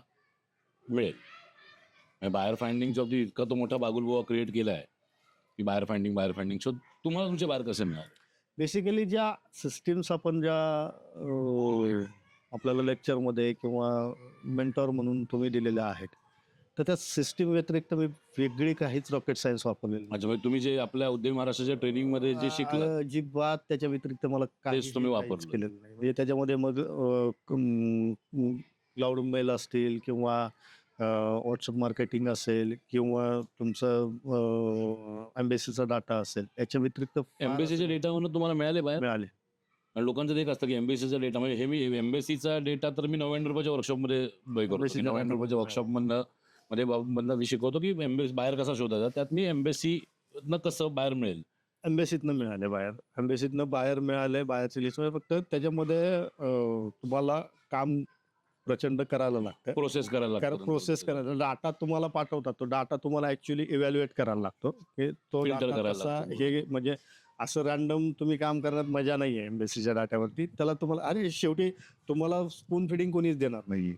मिळेल. बायर फाइंडिंगच्या बाबतीत इतका तो मोठा बागुलबुवा क्रिएट केला आहे की बायर फाइंडिंग सो तुम्हाला तुमचे बायर कसे मिळाले? बेसिकली ज्या सिस्टीम्स आपण ज्या आपल्याला लेक्चरमध्ये किंवा मेंटॉर म्हणून तुम्ही दिलेल्या आहेत, तर त्या सिस्टीम व्यतिरिक्त मी वेगळी काहीच रॉकेट सायन्स वापरलेली अच्छा, म्हणजे तुम्ही जे आपल्या उद्यम महाराष्ट्राच्या ट्रेनिंगमध्ये जे शिकलं अजिबात त्याच्या व्यतिरिक्त मला तेच तुम्ही काहीच वापरलं. केलेलं नाही. म्हणजे त्याच्यामध्ये मग क्लाउड मेल असतील किंवा व्हॉट्सअप मार्केटिंग असेल किंवा तुमचं एम्बेसीचा डाटा असेल, याच्या व्यतिरिक्त फार एम्बेसीच्या डेटावरून तुम्हाला मिळाले बाहेर? मिळाले. आणि लोकांचं ते एक असतं की एम्बेसीचा डेटा म्हणजे हे मी एम्बेसीचा डेटा तर मी 99 रुपयाच्या वर्कशॉपमध्ये करतो. Embassy च्या 99 रुपयाच्या वर्कशॉपमधनं मधला मी शिकवतो की बाहेर कसा शोधायचा. त्यात मी एम्बेसीनं कसं बाहेर मिळेल. एम्बेसीतनं मिळाले बाहेर. एम्बेसीतनं बाहेर मिळाले. बाहेरची लिस्ट फक्त त्याच्यामध्ये तुम्हाला काम प्रचंड करायला लागतं. प्रोसेस करायला कारण लागतं. प्रोसेस करायला डाटा तुम्हाला पाठवतात. तो डाटा तुम्हाला ॲक्च्युअली इव्हॅल्युएट करायला लागतो, की तो Filter डाटा करायला कसा लागतो. हे म्हणजे असं रॅन्डम तुम्ही काम करण्यात मजा नाही आहे एम्बेसीच्या डाट्यावरती. त्याला तुम्हाला अरे शेवटी तुम्हाला स्पून फिडिंग कोणीच देणार नाही.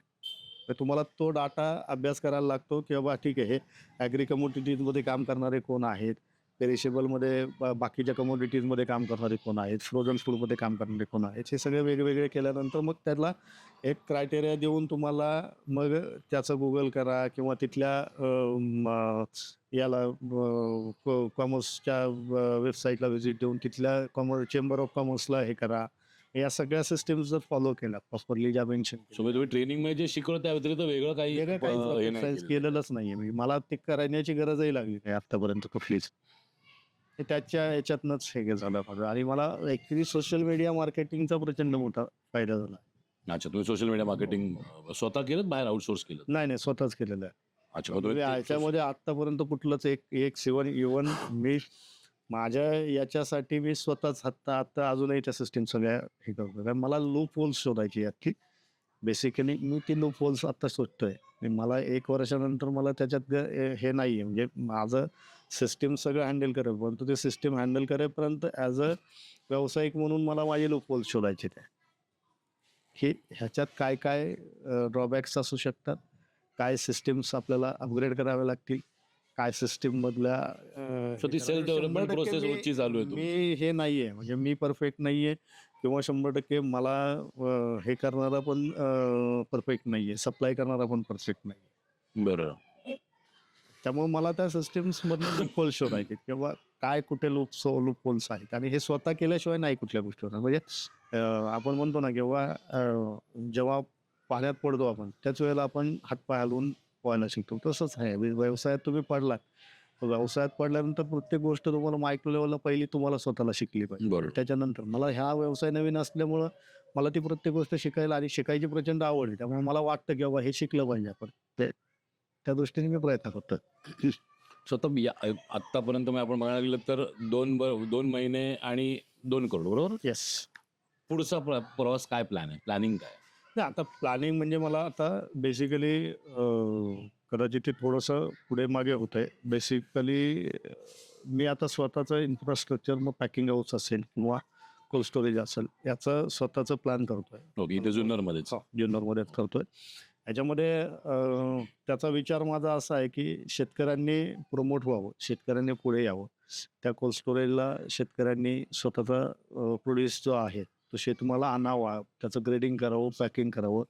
तर तुम्हाला तो डाटा अभ्यास करायला लागतो, की बाबा ठीक आहे, हे ॲग्री कमोडिटीजमध्ये काम करणारे कोण आहेत, पेरिशेबलमध्ये बाकीच्या कमोडिटीजमध्ये काम करणारे कोण आहेत, फ्रोझन फूडमध्ये काम करणारे कोण आहेत, हे सगळे वेगवेगळे केल्यानंतर मग त्याला एक क्रायटेरिया देऊन तुम्हाला मग त्याचं गुगल करा किंवा तिथल्या याला कॉमर्सच्या वेबसाईटला व्हिजिट देऊन तिथल्या चेंबर ऑफ कॉमर्सला हे करा. या सगळ्या सिस्टम्स जर फॉलो केल्या प्रॉपरली ज्या मेन्शन सो तुम्ही ट्रेनिंगमध्ये जे शिकवलं त्या व्यतिरिक्त वेगळं काही वेगळं काहीच हे rocket नाही science केलं. केलेलंच नाहीये मी. मला ते करण्याची गरजही लागली नाही आतापर्यंत कुठलीच. ते त्याच्या याच्यातनंच हे झालं माझं आणि मला ॲक्च्युली सोशल मीडिया मार्केटिंगचा प्रचंड मोठा फायदा झाला. अच्छा, तुम्ही सोशल मीडिया मार्केटिंग स्वतः केलं बाहेर आउटसोर्स केलं? नाही, नाही स्वतःच केलेलं आहे. अच्छा, मग म्हणजे तुम्ही ते याच्यामध्ये आतापर्यंत कुठलंच एक सेवन इव्हन मी माझ्या याच्यासाठी मी स्वतःच आता अजूनही त्या सिस्टीम सगळ्या हे करतो. कारण मला लूप होल्स शोधायची आहेत की बेसिकली मी ती लूप होल्स आता शोधतोय. मला 1 वर्षानंतर मला त्याच्यात हे नाही आहे म्हणजे माझं सिस्टीम सगळं हँडल करेल, परंतु ते सिस्टीम हँडल करेपर्यंत ॲज अ व्यावसायिक म्हणून मला माझे लूप होल्स शोधायचे ते. की ह्याच्यात काय काय ड्रॉबॅक्स असू शकतात, काय सिस्टीम्स आपल्याला अपग्रेड कराव्या लागतील, काय सिस्टीममधल्या So ती self development process वरची चालू आहे तुमची. मी हे नाही आहे म्हणजे मी परफेक्ट नाही आहे किंवा 100% मला हे करणारा पण परफेक्ट नाही आहे, सप्लाय करणारा पण परफेक्ट नाही आहे. बरं. त्यामुळे मला त्या सिस्टीम्समधनं लूप होल्स शोधायचे किंवा काय कुठे लूप होल्स आहेत आणि हे स्वतः केल्याशिवाय नाही कुठल्या गोष्टी होणार. म्हणजे आपण म्हणतो ना जेव्हा पाण्यात पडतो आपण त्याच वेळेला आपण हातपाय हलवून पोहायला शिकतो. तसंच आहे व्यवसायात तुम्ही पडलात. व्यवसायात पडल्यानंतर प्रत्येक गोष्ट तुम्हाला मायक्रो लेवलला पहिली तुम्हाला स्वतःला शिकली पाहिजे. बरोबर. त्याच्यानंतर मला ह्या व्यवसाय नवीन असल्यामुळं मला ती प्रत्येक गोष्ट शिकायला आणि शिकायची प्रचंड आवड आहे. त्यामुळे मला वाटतं की बाबा हे शिकलं पाहिजे आपण. त्या दृष्टीने मी प्रयत्न करतो. स्वतः आतापर्यंत मग आपण बघायला गेलं तर 2 महिने आणि 2 करोड बरोबर. येस. पुढचा प्रवास काय प्लॅनिंग काय? नाही आता प्लॅनिंग म्हणजे मला आता बेसिकली कदाचित ते थोडंसं पुढे मागे होत आहे. बेसिकली मी आता स्वतःचं इन्फ्रास्ट्रक्चर मग पॅकिंग हाऊस असेल किंवा कोल्ड स्टोरेज असेल याचं स्वतःचं प्लॅन करतोय. ओके, इथे जुन्नरमध्येच. जुन्नरमध्येच करतोय. ह्याच्यामध्ये त्याचा विचार माझा असा आहे की शेतकऱ्यांनी प्रमोट व्हावं, शेतकऱ्यांनी पुढे यावं. त्या कोल्ड स्टोरेजला शेतकऱ्यांनी स्वतःचा प्रोड्यूस जो आहे तो शेतमाला आणावा, त्याचं ग्रेडिंग करावं, पॅकिंग करावं.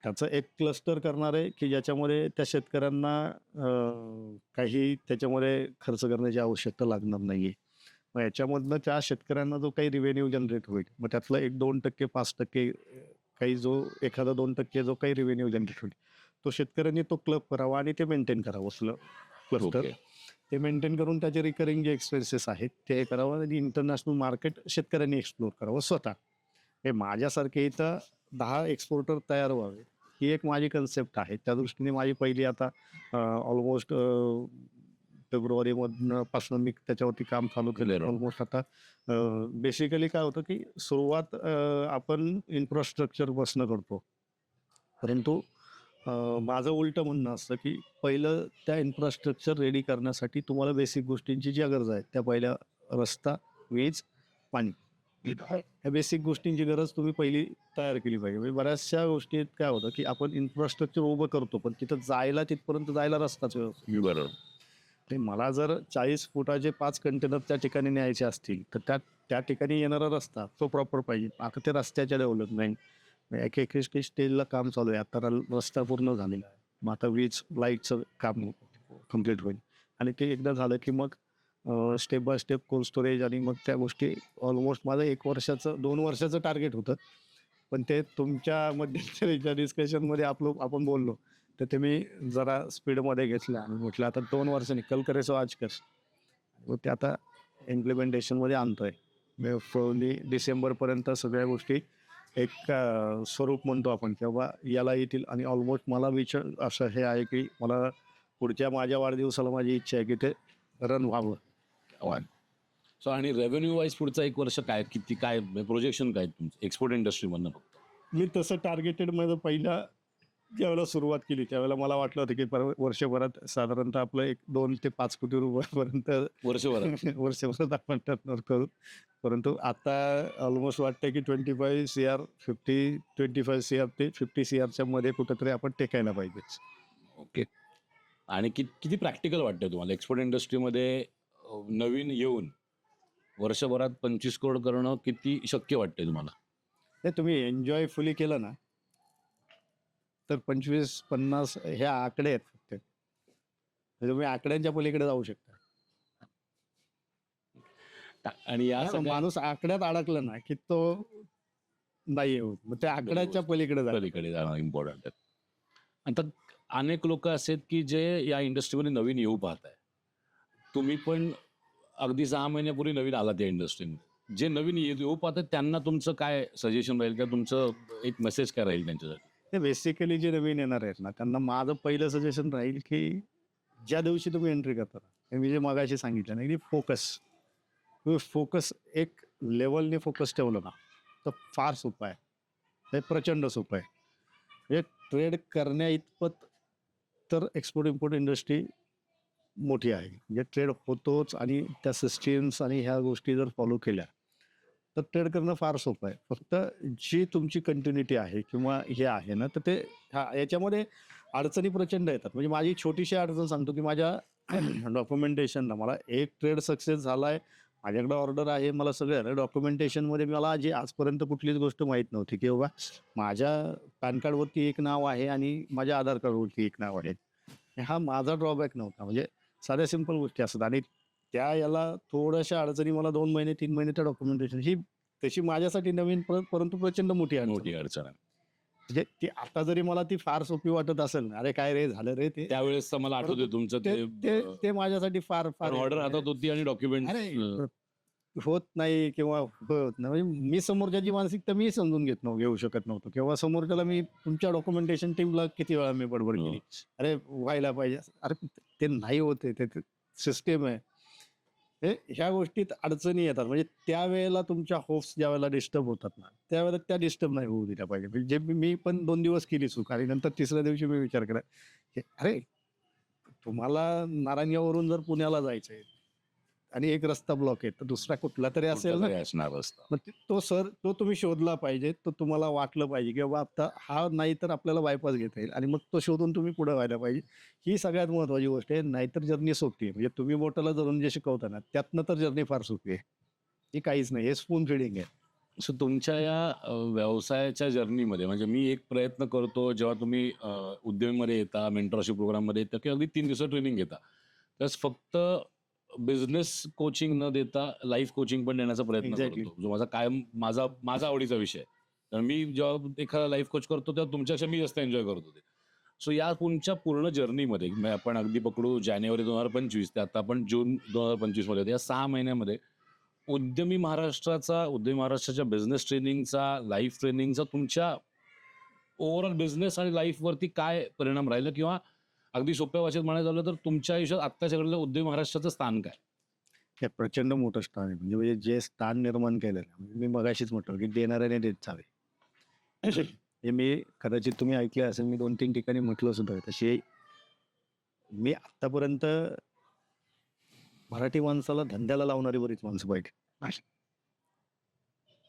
त्याचं एक क्लस्टर करणार आहे की ज्याच्यामध्ये त्या शेतकऱ्यांना काही त्याच्यामध्ये खर्च करण्याची आवश्यकता लागणार नाही आहे. मग याच्यामधनं त्या शेतकऱ्यांना जो काही रिव्हेन्यू जनरेट होईल मग त्यातलं 1-2%, 5% काही जो एखादा 2% जो काही रिव्हेन्यू जनरेट होईल तो शेतकऱ्यांनी तो क्लब करावा आणि ते मेंटेन करावं क्लस्टर. ओके. ते मेंटेन करून त्याचे रिकरिंग जे एक्सपेन्सेस आहेत ते करावं आणि इंटरनॅशनल मार्केट शेतकऱ्यांनी एक्सप्लोर करावं स्वतः. हे माझ्यासारखे इथं 10 एक्सपोर्टर तयार व्हावे ही एक माझी कन्सेप्ट आहे. त्या दृष्टीने माझी पहिली आता ऑलमोस्ट फेब्रुवारीमधनं पासून मी त्याच्यावरती काम चालू केलं. बरोबर. ऑलमोस्ट आता बेसिकली काय होतं की सुरुवात आपण इन्फ्रास्ट्रक्चरपासून करतो. परंतु माझं उलटं म्हणणं असतं की पहिलं त्या इन्फ्रास्ट्रक्चर रेडी करण्यासाठी तुम्हाला बेसिक गोष्टींची ज्या गरज आहेत त्या पहिल्या रस्ता, वीज, पाणी ह्या बेसिक गोष्टींची गरज तुम्ही पहिली तयार केली पाहिजे. म्हणजे बऱ्याचशा गोष्टीत काय होतं की आपण इन्फ्रास्ट्रक्चर उभं करतो पण तिथपर्यंत जायला रस्ताच व्यवस्थित. बरोबर. ते मला जर 40 फुटाचे 5 कंटेनर त्या ठिकाणी न्यायचे असतील तर त्या त्या ठिकाणी येणारा रस्ता तो प्रॉपर पाहिजे. आता ते रस्त्याच्या डेव्हलपमेंट एक स्टेजला काम चालू आहे. आता रस्ता पूर्ण झालेला आहे. मग आता वीज लाईटचं काम कम्प्लीट होईल आणि ते एकदा झालं की मग step by step cold storage आणि मग त्या गोष्टी ऑलमोस्ट माझं 2 वर्षाचं टार्गेट होतं. पण ते तुमच्या मध्यंतरीच्या डिस्कशनमध्ये आपण बोललो तर ते मी जरा स्पीडमध्ये घेतलं आणि म्हटलं आता 2 वर्षांनी कल करे सो आज कर. मग ते आता इम्प्लिमेंटेशनमध्ये आणतोय. प्रोबब्ली डिसेंबरपर्यंत सगळ्या गोष्टी एक स्वरूप म्हणतो आपण तेव्हा याला येतील आणि ऑलमोस्ट मला विचार असं हे आहे की मला पुढच्या माझ्या वाढदिवसाला माझी इच्छा आहे की ते रन व्हावं. सो आणि रेव्हेन्यू वाईज पुढचं 1 वर्ष काय प्रोजेक्शन काय तुमचं एक्सपोर्ट इंडस्ट्रीमधनं फक्त? मी तसं टार्गेटेड माझं पहिला ज्यावेळेला सुरुवात केली त्यावेळेला मला वाटलं होतं की वर्षभरात साधारणतः आपलं 2 ते 5 कोटी रुपयापर्यंत वर्षभरात? वर्षभरात आपण टर्नओव्हर करू. परंतु आता ऑलमोस्ट वाटतं की 25 CR 25 CR ते 50 CRच्या मध्ये कुठंतरी आपण टेकायला पाहिजे. ओके. आणि किती प्रॅक्टिकल वाटतंय तुम्हाला एक्सपोर्ट इंडस्ट्रीमध्ये नवीन येऊन वर्षभरात 25 करोड करणं किती शक्य वाटतंय तुम्हाला? नाही तुम्ही एन्जॉय फुली केलं ना तर 25-50 हे आकडे आहेत फक्त. तुम्ही आकड्यांच्या पलीकडे जाऊ शकता. आणि या हा, माणूस आकड्यात अडकला ना की तो नाही होत. मग त्या आकड्याच्या पलीकडे जातो. पलीकडे जाणं इम्पॉर्टंट आहे. आता अनेक लोक असे आहेत की जे या इंडस्ट्रीमध्ये नवीन येऊ पाहत आहे. तुम्ही पण अगदी 6 महिन्यापूर्वी नवीन आलात या इंडस्ट्रीमध्ये. जे नवीन येऊ पाहत आहेत त्यांना तुमचं काय सजेशन राहील किंवा तुमचं एक मेसेज काय राहील त्यांच्यासाठी? ते बेसिकली जे नवीन येणार आहेत ना त्यांना माझं पहिलं सजेशन राहील की ज्या दिवशी तुम्ही एंट्री करता हे मी जे मगाशी सांगितलं ना की फोकस एक लेवलने फोकस ठेवलं ना तर फार सोपं आहे. हे प्रचंड सोपं आहे. म्हणजे ट्रेड करण्या इतपत तर एक्सपोर्ट इम्पोर्ट इंडस्ट्री मोठी आहे. म्हणजे ट्रेड होतोच आणि त्या सिस्टीम्स आणि ह्या गोष्टी जर फॉलो केल्या तर ट्रेड करणं फार सोपं आहे. फक्त जी तुमची कंटिन्युटी आहे किंवा हे आहे ना तर ते याच्यामध्ये अडचणी प्रचंड येतात. म्हणजे माझी छोटीशी अडचण सांगतो की माझ्या डॉक्युमेंटेशनला मला एक ट्रेड सक्सेस झाला आहे. माझ्याकडे ऑर्डर आहे. मला सगळं आहे. डॉक्युमेंटेशनमध्ये मला जी आजपर्यंत कुठलीच गोष्ट माहीत नव्हती की बाबा माझ्या पॅन कार्डवरती एक नाव आहे आणि माझ्या आधार कार्डवरती एक नाव आहे. हा माझा ड्रॉबॅक नव्हता. म्हणजे साध्या सिंपल गोष्टी असतात आणि याला थोड्याशा अडचणी मला 2 महिने 3 महिने त्या डॉक्युमेंटेशन ही तशी माझ्यासाठी नवीन परंतु प्रचंड मोठी मोठी अडचण. अडचण आहे. म्हणजे ती आता जरी मला ती फार सोपी वाटत असेल ना, अरे काय रे झालं रे ते त्यावेळेस मला आठवतंय तुमचं ते ते ते ते माझ्यासाठी फार फार ऑर्डर हातात होती आणि डॉक्युमेंट अरे होत नाही किंवा होत नाही. म्हणजे मी समोरच्याची मानसिकता मी समजून घेऊ शकत नव्हतो किंवा समोरच्याला मी तुमच्या डॉक्युमेंटेशन टीमला किती वेळा मी बडबड केली. अरे व्हायला पाहिजे. अरे ते नाही होते ते सिस्टीम आहे. ह्या गोष्टीत अडचणी येतात. म्हणजे त्यावेळेला तुमच्या होप्स ज्यावेळेला डिस्टर्ब होतात ना त्यावेळेला त्या डिस्टर्ब नाही होऊ दिल्या पाहिजे. म्हणजे जे मी पण 2 दिवस केली चूक आणि नंतर तिसऱ्या दिवशी मी विचार केला की अरे तुम्हाला नारायणगाववरून जर पुण्याला जायचंय आणि एक रस्ता ब्लॉक आहे तर दुसरा कुठला तरी असेल ना. असणार असतं. मग तो तुम्ही शोधला पाहिजे. तो तुम्हाला वाटलं पाहिजे की बाबा आता हा नाही तर आपल्याला बायपास घेता येईल आणि मग तो शोधून तुम्ही पुढे व्हायला पाहिजे. ही सगळ्यात महत्त्वाची गोष्ट आहे. नाहीतर जर्नी सोपी आहे. म्हणजे तुम्ही बोटाला धरून जे शिकवता ना त्यातनं तर जर्नी फार सोपी आहे. ही काहीच नाही. हे स्पून फिडिंग आहे. सो तुमच्या या व्यवसायाच्या जर्नीमध्ये म्हणजे मी एक प्रयत्न करतो जेव्हा तुम्ही उद्यमीमध्ये येता, मेंटरशिप प्रोग्राममध्ये येता किंवा अगदी 3 दिवसात ट्रेनिंग घेता. त्यास फक्त बिझनेस कोचिंग न देता लाईफ कोचिंग पण देण्याचा प्रयत्न Exactly. करतो. जो माझा कायम माझा आवडीचा विषय आहे. कारण मी जेव्हा एखादा लाईफ कोच करतो तेव्हा तुमच्यापेक्षा मी जास्त एन्जॉय करतो ते. सो या तुमच्या पूर्ण जर्नीमध्ये आपण अगदी पकडू जानेवारी 2025 ते आता आपण जून 2025 मध्ये होतो. या 6 महिन्यामध्ये उद्यमी महाराष्ट्राच्या बिझनेस ट्रेनिंगचा, लाईफ ट्रेनिंगचा तुमच्या ओव्हरऑल बिझनेस आणि लाईफवरती काय परिणाम राहिला किंवा अगदी सोप्या भाषेत म्हणायचं झालं तर तुमच्या आयुष्यात आत्ताच्या घडलेलं उद्यमी महाराष्ट्राचं स्थान काय? हे प्रचंड मोठं स्थान आहे. म्हणजे जे स्थान निर्माण केलेलं आहे. मी मगाशीच म्हटलं की देणाऱ्याने देत जावे. हे मी कदाचित तुम्ही ऐकलं असेल, मी 2-3 ठिकाणी म्हटलं सुद्धा आहे. तशी मी आत्तापर्यंत मराठी माणसाला धंद्याला लावणारी बरीच माणसं पाहिली.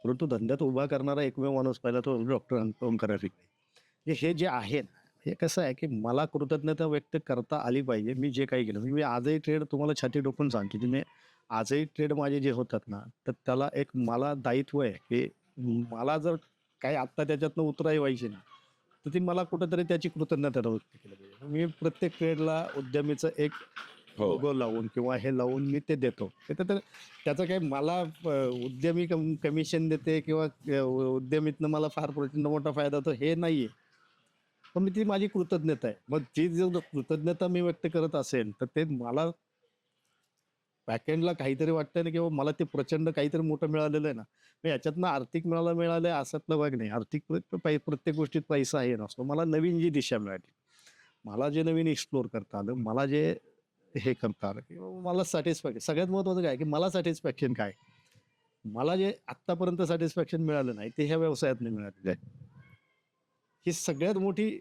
परंतु धंद्यात उभा करणारा एकमेव माणूस पाहिला तो डॉक्टर ओंकार रफिक. हे जे आहे ना, हे कसं आहे, की मला कृतज्ञता व्यक्त करता आली पाहिजे. मी जे काही केलं म्हणजे मी आजही ट्रेड तुम्हाला छाती ठोकून सांगतो, की मी आजही ट्रेड माझे जे होतात ना, तर त्याला एक मला दायित्व आहे, की मला जर काही आत्ता त्याच्यातनं उतराई व्हायची ना, तर ती मला कुठेतरी त्याची कृतज्ञता व्यक्त केली पाहिजे. मी प्रत्येक ट्रेडला उद्यमीचं एक हो. लोगो लावून किंवा हे लावून मी ते देतो. तर त्याचं काही मला उद्यमी कमिशन देते किंवा उद्यमीतनं मला फार प्रचंड मोठा फायदा होतो हे नाहीये. पण मी ती माझी कृतज्ञता आहे. मग ती जर कृतज्ञता मी व्यक्त करत असेल, तर ते मला बॅकएंडला काहीतरी वाटतंय ना, किंवा मला ते प्रचंड काहीतरी मोठं मिळालेलं आहे ना, मग याच्यातनं आर्थिक मला मिळालंय असातला भाग नाही. आर्थिक प्रत्येक गोष्टीत पैसा हे नसतो. मला नवीन जी दिशा मिळाली, मला जे नवीन एक्सप्लोर करता आलं, मला जे हे करता आलं किंवा मला सॅटिस्फॅक्शन सगळ्यात महत्त्वाचं काय, की मला सॅटिस्फॅक्शन काय? मला जे आत्तापर्यंत सॅटिस्फॅक्शन मिळालं नाही, ते ह्या व्यवसायात नाही मिळालेलं आहे. ही सगळ्यात मोठी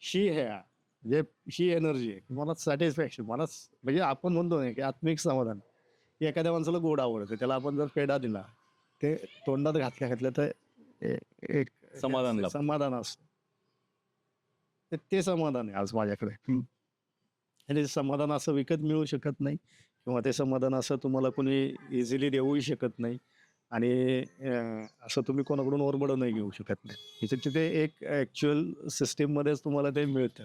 शी हे आहे, म्हणजे ही एनर्जी आहे, की मला सॅटिस्फॅक्शन म्हणजे आपण म्हणतो ना, की आत्मिक समाधान. की एखाद्या माणसाला गोड आवडतं, त्याला आपण जर पेढा दिला, ते तोंडात घातल्या तर एक समाधान लाभतं. समाधान असतं. तर ते समाधान आहे आज माझ्याकडे. आणि ते समाधान असं विकत मिळू शकत नाही किंवा ते समाधान असं तुम्हाला कोणी इझिली देऊही शकत नाही. आणि असं तुम्ही कोणाकडून ओरबडूनही घेऊ शकत नाही. तिथे एक ॲक्चुअल सिस्टममध्येच तुम्हाला ते मिळतं.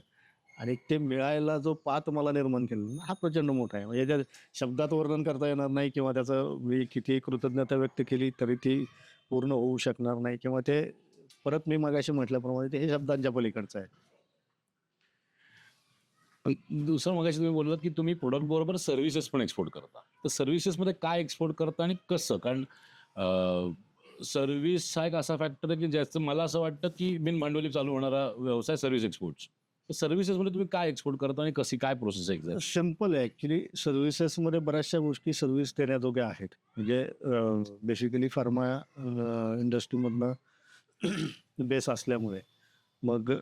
आणि ते मिळायला जो पाथ मला निर्माण केला ना, हा प्रचंड मोठा आहे. म्हणजे याच्या शब्दात वर्णन करता येणार नाही किंवा त्याचं मी किती कृतज्ञता व्यक्त केली तरी ती पूर्ण होऊ शकणार नाही किंवा ते परत मी मगाशी म्हटल्याप्रमाणे ते हे शब्दांच्या पलीकडचं आहे. दुसरं मगाशी तुम्ही बोललात, की तुम्ही प्रोडक्ट बरोबर सर्व्हिसेस पण एक्सपोर्ट करता. तर सर्व्हिसेसमध्ये काय एक्सपोर्ट करता आणि कसं? कारण सर्व्हिस हा एक असा फॅक्टर आहे, की ज्याचं मला असं वाटतं, की बिनभांडवली चालू होणारा व्यवसाय सर्व्हिस एक्सपोर्ट्स. तर सर्व्हिसेसमध्ये तुम्ही काय एक्सपोर्ट करता आणि कशी काय प्रोसेस आहे एक्झॅक्ट? सिंपल आहे ॲक्च्युली सर्व्हिसेसमध्ये बऱ्याचशा गोष्टी सर्व्हिस देण्याजोग्या आहेत. म्हणजे बेसिकली फार्मा इंडस्ट्रीमधनं बेस असल्यामुळे मग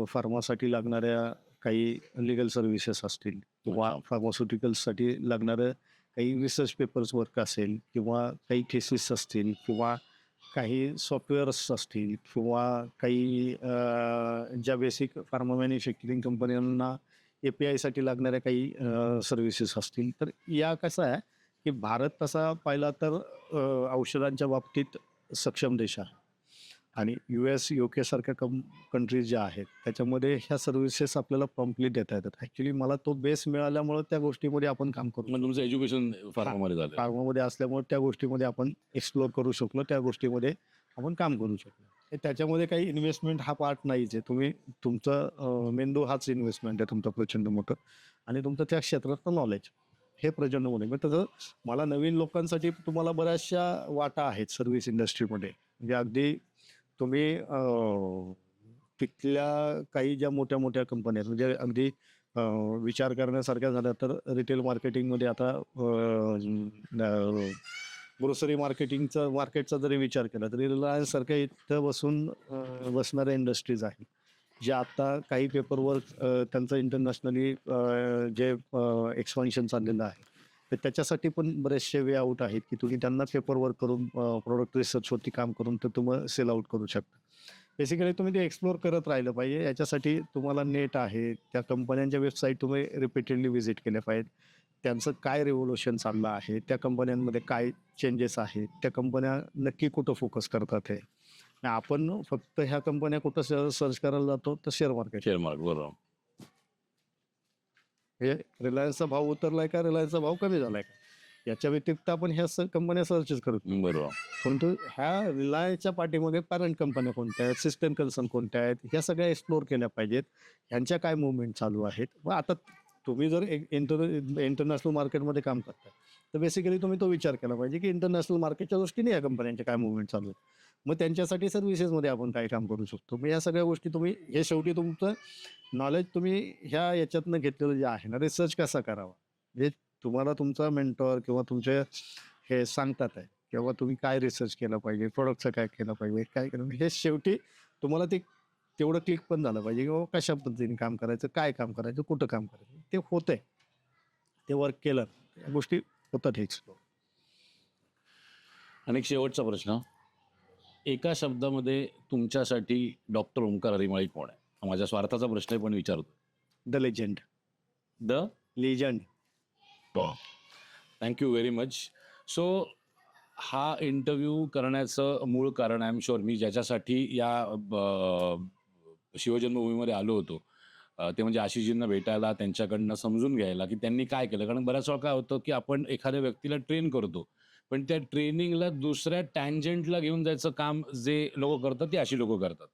फार्मासाठी लागणाऱ्या काही लीगल सर्व्हिसेस असतील किंवा फार्मास्युटिकल्ससाठी लागणारं काही रिसर्च पेपर्स वर्क असेल किंवा काही केसेस असतील किंवा काही सॉफ्टवेअर्स असतील किंवा काही ज्या बेसिक फार्मा मॅन्युफॅक्चरिंग कंपन्यांना API साठी लागणाऱ्या काही सर्व्हिसेस असतील. तर या कसं आहे, की भारत तसा पाहिला तर औषधांच्या बाबतीत सक्षम देश आहे. आणि US, UK सारख्या कंट्रीज ज्या आहेत, त्याच्यामध्ये ह्या सर्व्हिसेस आपल्याला प्रॉम्प्टली देता येतात. ॲक्च्युअली मला तो बेस मिळाल्यामुळं त्या गोष्टीमध्ये आपण काम करू मग तुमचं एज्युकेशन फार्मामध्ये झालं. फार्मामध्ये असल्यामुळे त्या गोष्टीमध्ये आपण एक्सप्लोर करू शकलो. त्या गोष्टीमध्ये आपण काम करू शकलो. हे त्याच्यामध्ये काही इन्व्हेस्टमेंट हा पार्ट नाहीच आहे. तुमचा मेंदू हाच इन्व्हेस्टमेंट आहे तुमचं प्रचंड मोठं आणि तुमचं त्या क्षेत्रातलं नॉलेज हे प्रचंड मोठं आहे. मग तसं मला नवीन लोकांसाठी तुम्हाला बऱ्याचशा वाटा आहेत सर्व्हिस इंडस्ट्रीमध्ये. म्हणजे अगदी तुम्ही तिथल्या काही ज्या मोठ्या-मोठ्या कंपन्या आहेत म्हणजे अगदी विचार करण्यासारख्या झाल्या तर रिटेल मार्केटिंगमध्ये आता ग्रोसरी मार्केटचा जरी विचार केला तरी रिलायन्ससारख्या इथं बसणाऱ्या इंडस्ट्रीज आहेत. ज्या आता काही पेपरवर्क त्यांचं इंटरनॅशनली जे एक्सपान्शन चाललेलं आहे. तर त्याच्यासाठी पण बरेचसे वे आउट आहेत, की तुम्ही त्यांना पेपरवर्क करून प्रॉडक्ट रिसर्चवरती काम करून तर तुम्ही सेल आउट करू शकता. बेसिकली तुम्ही ते एक्सप्लोर करत राहिलं पाहिजे. याच्यासाठी तुम्हाला नेट आहे. त्या कंपन्यांच्या वेबसाईट तुम्ही रिपीटेडली व्हिजिट केल्या पाहिजेत. त्यांचं काय रिव्होल्यूशन चाललं आहे, त्या कंपन्यांमध्ये काय चेंजेस आहेत, त्या कंपन्या नक्की कुठं फोकस करतात आहे. आणि आपण फक्त ह्या कंपन्या कुठं सर्च करायला जातो तर शेअर मार्केट. शेअर मार्केट बरोबर. हे रिलायन्सचा भाव उतरलाय का, रिलायन्सचा भाव कमी झालाय का? याच्या व्यतिरिक्त आपण ह्या कंपन्या सर्चच करतो. बरोबर. परंतु ह्या रिलायन्सच्या पाठीमागे पॅरेंट कंपन्या कोणत्या आहेत, सिस्टम कन्सर्न कोणत्या आहेत, ह्या सगळ्या एक्सप्लोर केल्या पाहिजेत. ह्यांच्या काय मुवमेंट चालू आहेत. मग आता तुम्ही जर इंटरनॅशनल मार्केटमध्ये काम करताय, तर बेसिकली तुम्ही तो विचार केला पाहिजे, की इंटरनॅशनल मार्केटच्या दृष्टीने या कंपन्यांचे काय मुवमेंट चालू आहेत. मग त्यांच्यासाठी सर्व्हिसेसमध्ये आपण काय काम करू शकतो. मग या सगळ्या गोष्टी तुम्ही हे शेवटी तुमचं नॉलेज तुम्ही ह्या याच्यातनं घेतलेलं जे आहे ना, रिसर्च कसा करावा. म्हणजे तुम्हाला तुमचा मेंटॉर किंवा तुमचे हे सांगतात आहे किंवा तुम्ही काय रिसर्च केलं पाहिजे, प्रॉडक्टचं काय केलं पाहिजे, काय केलं हे शेवटी तुम्हाला ते तेवढं क्लिक पण झालं पाहिजे की बाबा कशा पद्धतीने काम करायचं, काय काम करायचं, कुठं काम करायचं. ते होतंय. ते वर्क केलं, या गोष्टी होतात एक्सप्लोर. आणि एक शेवटचा प्रश्न, एका शब्दामध्ये तुमच्यासाठी डॉक्टर ओंकार हरिमाळी कोण आहे? माझ्या स्वार्थाचा प्रश्न आहे पण विचारतो. The legend. The legend. Thank you very much. So हा इंटरव्ह्यू करण्याचं मूळ कारण आय एम शुअर मी ज्याच्यासाठी या शिवजन्मभूमीमध्ये आलो होतो ते म्हणजे आशिषजींना भेटायला, त्यांच्याकडनं समजून घ्यायला की त्यांनी काय केलं. कारण बऱ्याच वेळा काय होतं की आपण एखाद्या व्यक्तीला ट्रेन करतो, पण त्या ट्रेनिंगला दुसऱ्या टँजंटला घेऊन जायचं काम जे लोक करतात ते अशी लोक करतात.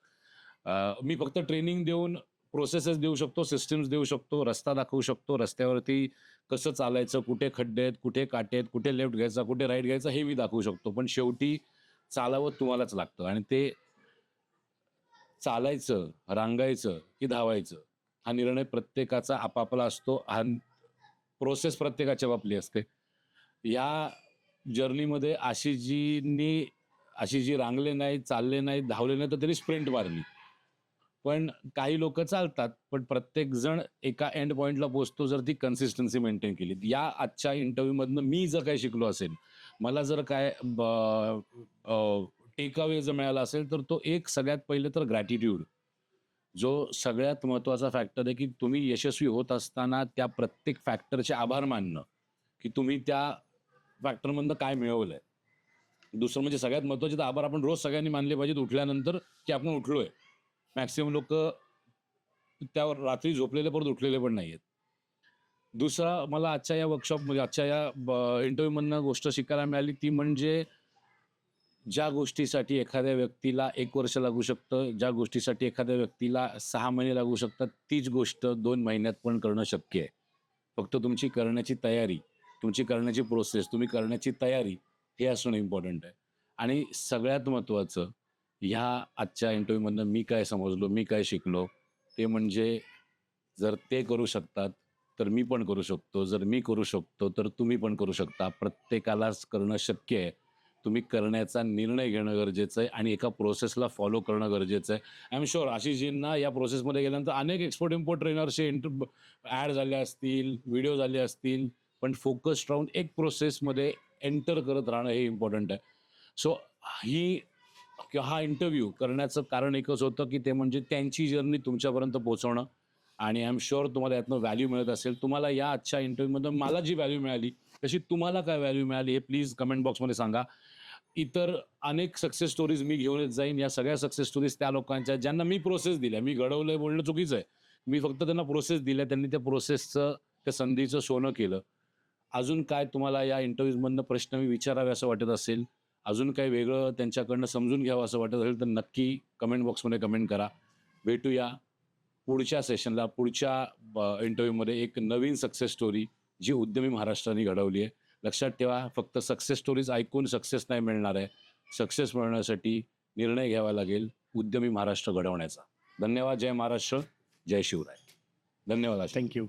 मी फक्त ट्रेनिंग देऊन प्रोसेसेस देऊ शकतो, सिस्टम्स देऊ शकतो, रस्ता दाखवू शकतो, रस्त्यावरती कसं चालायचं, कुठे खड्डे आहेत, कुठे काटे आहेत, कुठे लेफ्ट घ्यायचा, कुठे राईट घ्यायचा हे मी दाखवू शकतो. पण शेवटी चालावं तुम्हालाच लागतं आणि ते चालायचं, रांगायचं की धावायचं हा निर्णय प्रत्येकाचा आपापला असतो. हा प्रोसेस प्रत्येकाच्या आपली असते. या जर्नीमध्ये आशिषजी रांगले नाही, चालले नाही, धावले नाही, तर त्यांनी स्प्रिंट मारली. पण काही लोक चालतात, पण प्रत्येक जण एका एंड पॉइंटला पोहोचतो जर ती कन्सिस्टन्सी मेंटेन केली. या आजच्या इंटरव्ह्यूमधनं मी जर काही शिकलो असेल, मला जर काय टेक अवे जर मिळाला असेल, तर तो एक सगळ्यात पहिले तर ग्रॅटिट्यूड, जो सगळ्यात महत्त्वाचा फॅक्टर आहे, की तुम्ही यशस्वी होत असताना त्या प्रत्येक फॅक्टरचे आभार मानणं, की तुम्ही त्या फॅक्टरमधनं काय मिळवलंय. दुसरं म्हणजे सगळ्यात महत्त्वाचे तर आभार आपण रोज सगळ्यांनी मानले पाहिजेत उठल्यानंतर, की आपण उठलोय. मॅक्सिमम लोक त्यावर रात्री झोपलेले परत उठलेले पण नाहीयेत. दुसरा मला आजच्या या वर्कशॉपमध्ये, आजच्या या इंटरव्ह्यूमधनं गोष्ट शिकायला मिळाली ती म्हणजे ज्या गोष्टीसाठी एखाद्या व्यक्तीला 1 वर्ष लागू शकतं, ज्या गोष्टीसाठी एखाद्या व्यक्तीला 6 महिने लागू शकतात, तीच गोष्ट 2 महिन्यात पण करणं शक्य आहे. फक्त तुमची करण्याची तयारी, तुमची करण्याची प्रोसेस, तुम्ही करण्याची तयारी हे असणं इम्पॉर्टंट आहे. आणि सगळ्यात महत्त्वाचं ह्या आजच्या इंटरव्ह्यूमधनं मी काय समजलो, मी काय शिकलो, ते म्हणजे जर ते करू शकतात, तर मी पण करू शकतो. जर मी करू शकतो, तर तुम्ही पण करू शकता. प्रत्येकालाच करणं शक्य आहे. तुम्ही करण्याचा निर्णय घेणं गरजेचं आहे आणि एका प्रोसेसला फॉलो करणं गरजेचं आहे. आय एम शुअर आशिषजींना या प्रोसेसमध्ये गेल्यानंतर अनेक एक्सपोर्ट इम्पोर्ट ट्रेनरचे ॲड झाले असतील, व्हिडिओ झाले असतील, पण फोकस्ड राहून एक प्रोसेसमध्ये एंटर करत राहणं हे इम्पॉर्टंट आहे. सो ही किंवा हा इंटरव्ह्यू करण्याचं कारण एकच होतं, की ते म्हणजे त्यांची जर्नी तुमच्यापर्यंत पोहोचवणं आणि आय एम शुअर तुम्हाला यातनं व्हॅल्यू मिळत असेल. तुम्हाला या आजच्या इंटरव्ह्यूमधून मला जी व्हॅल्यू मिळाली, तशी तुम्हाला काय व्हॅल्यू मिळाली हे प्लीज कमेंट बॉक्समध्ये सांगा. इतर अनेक सक्सेस स्टोरीज मी घेऊन येत जाईन. या सगळ्या सक्सेस स्टोरीज त्या लोकांच्या ज्यांना मी प्रोसेस दिल्या. मी घडवलंय बोलणं चुकीचं आहे. मी फक्त त्यांना प्रोसेस दिल्या. त्यांनी त्या प्रोसेसचं, त्या संधीचं सोनं केलं. अजून काय तुम्हाला या इंटरव्ह्यूजमधनं प्रश्न मी विचारावे असं वाटत असेल, अजून काही वेगळं त्यांच्याकडनं समजून घ्यावं असं वाटत असेल, तर नक्की कमेंट बॉक्समध्ये कमेंट करा. भेटूया पुढच्या सेशनला, पुढच्या इंटरव्ह्यूमध्ये एक नवीन सक्सेस स्टोरी जी उद्यमी महाराष्ट्राने घडवली आहे. लक्षात ठेवा, फक्त सक्सेस स्टोरीज ऐकून सक्सेस नाही मिळणार आहे. सक्सेस मिळवण्यासाठी निर्णय घ्यावा लागेल उद्यमी महाराष्ट्र घडवण्याचा. धन्यवाद. जय महाराष्ट्र, जय शिवराय. धन्यवाद. थँक्यू.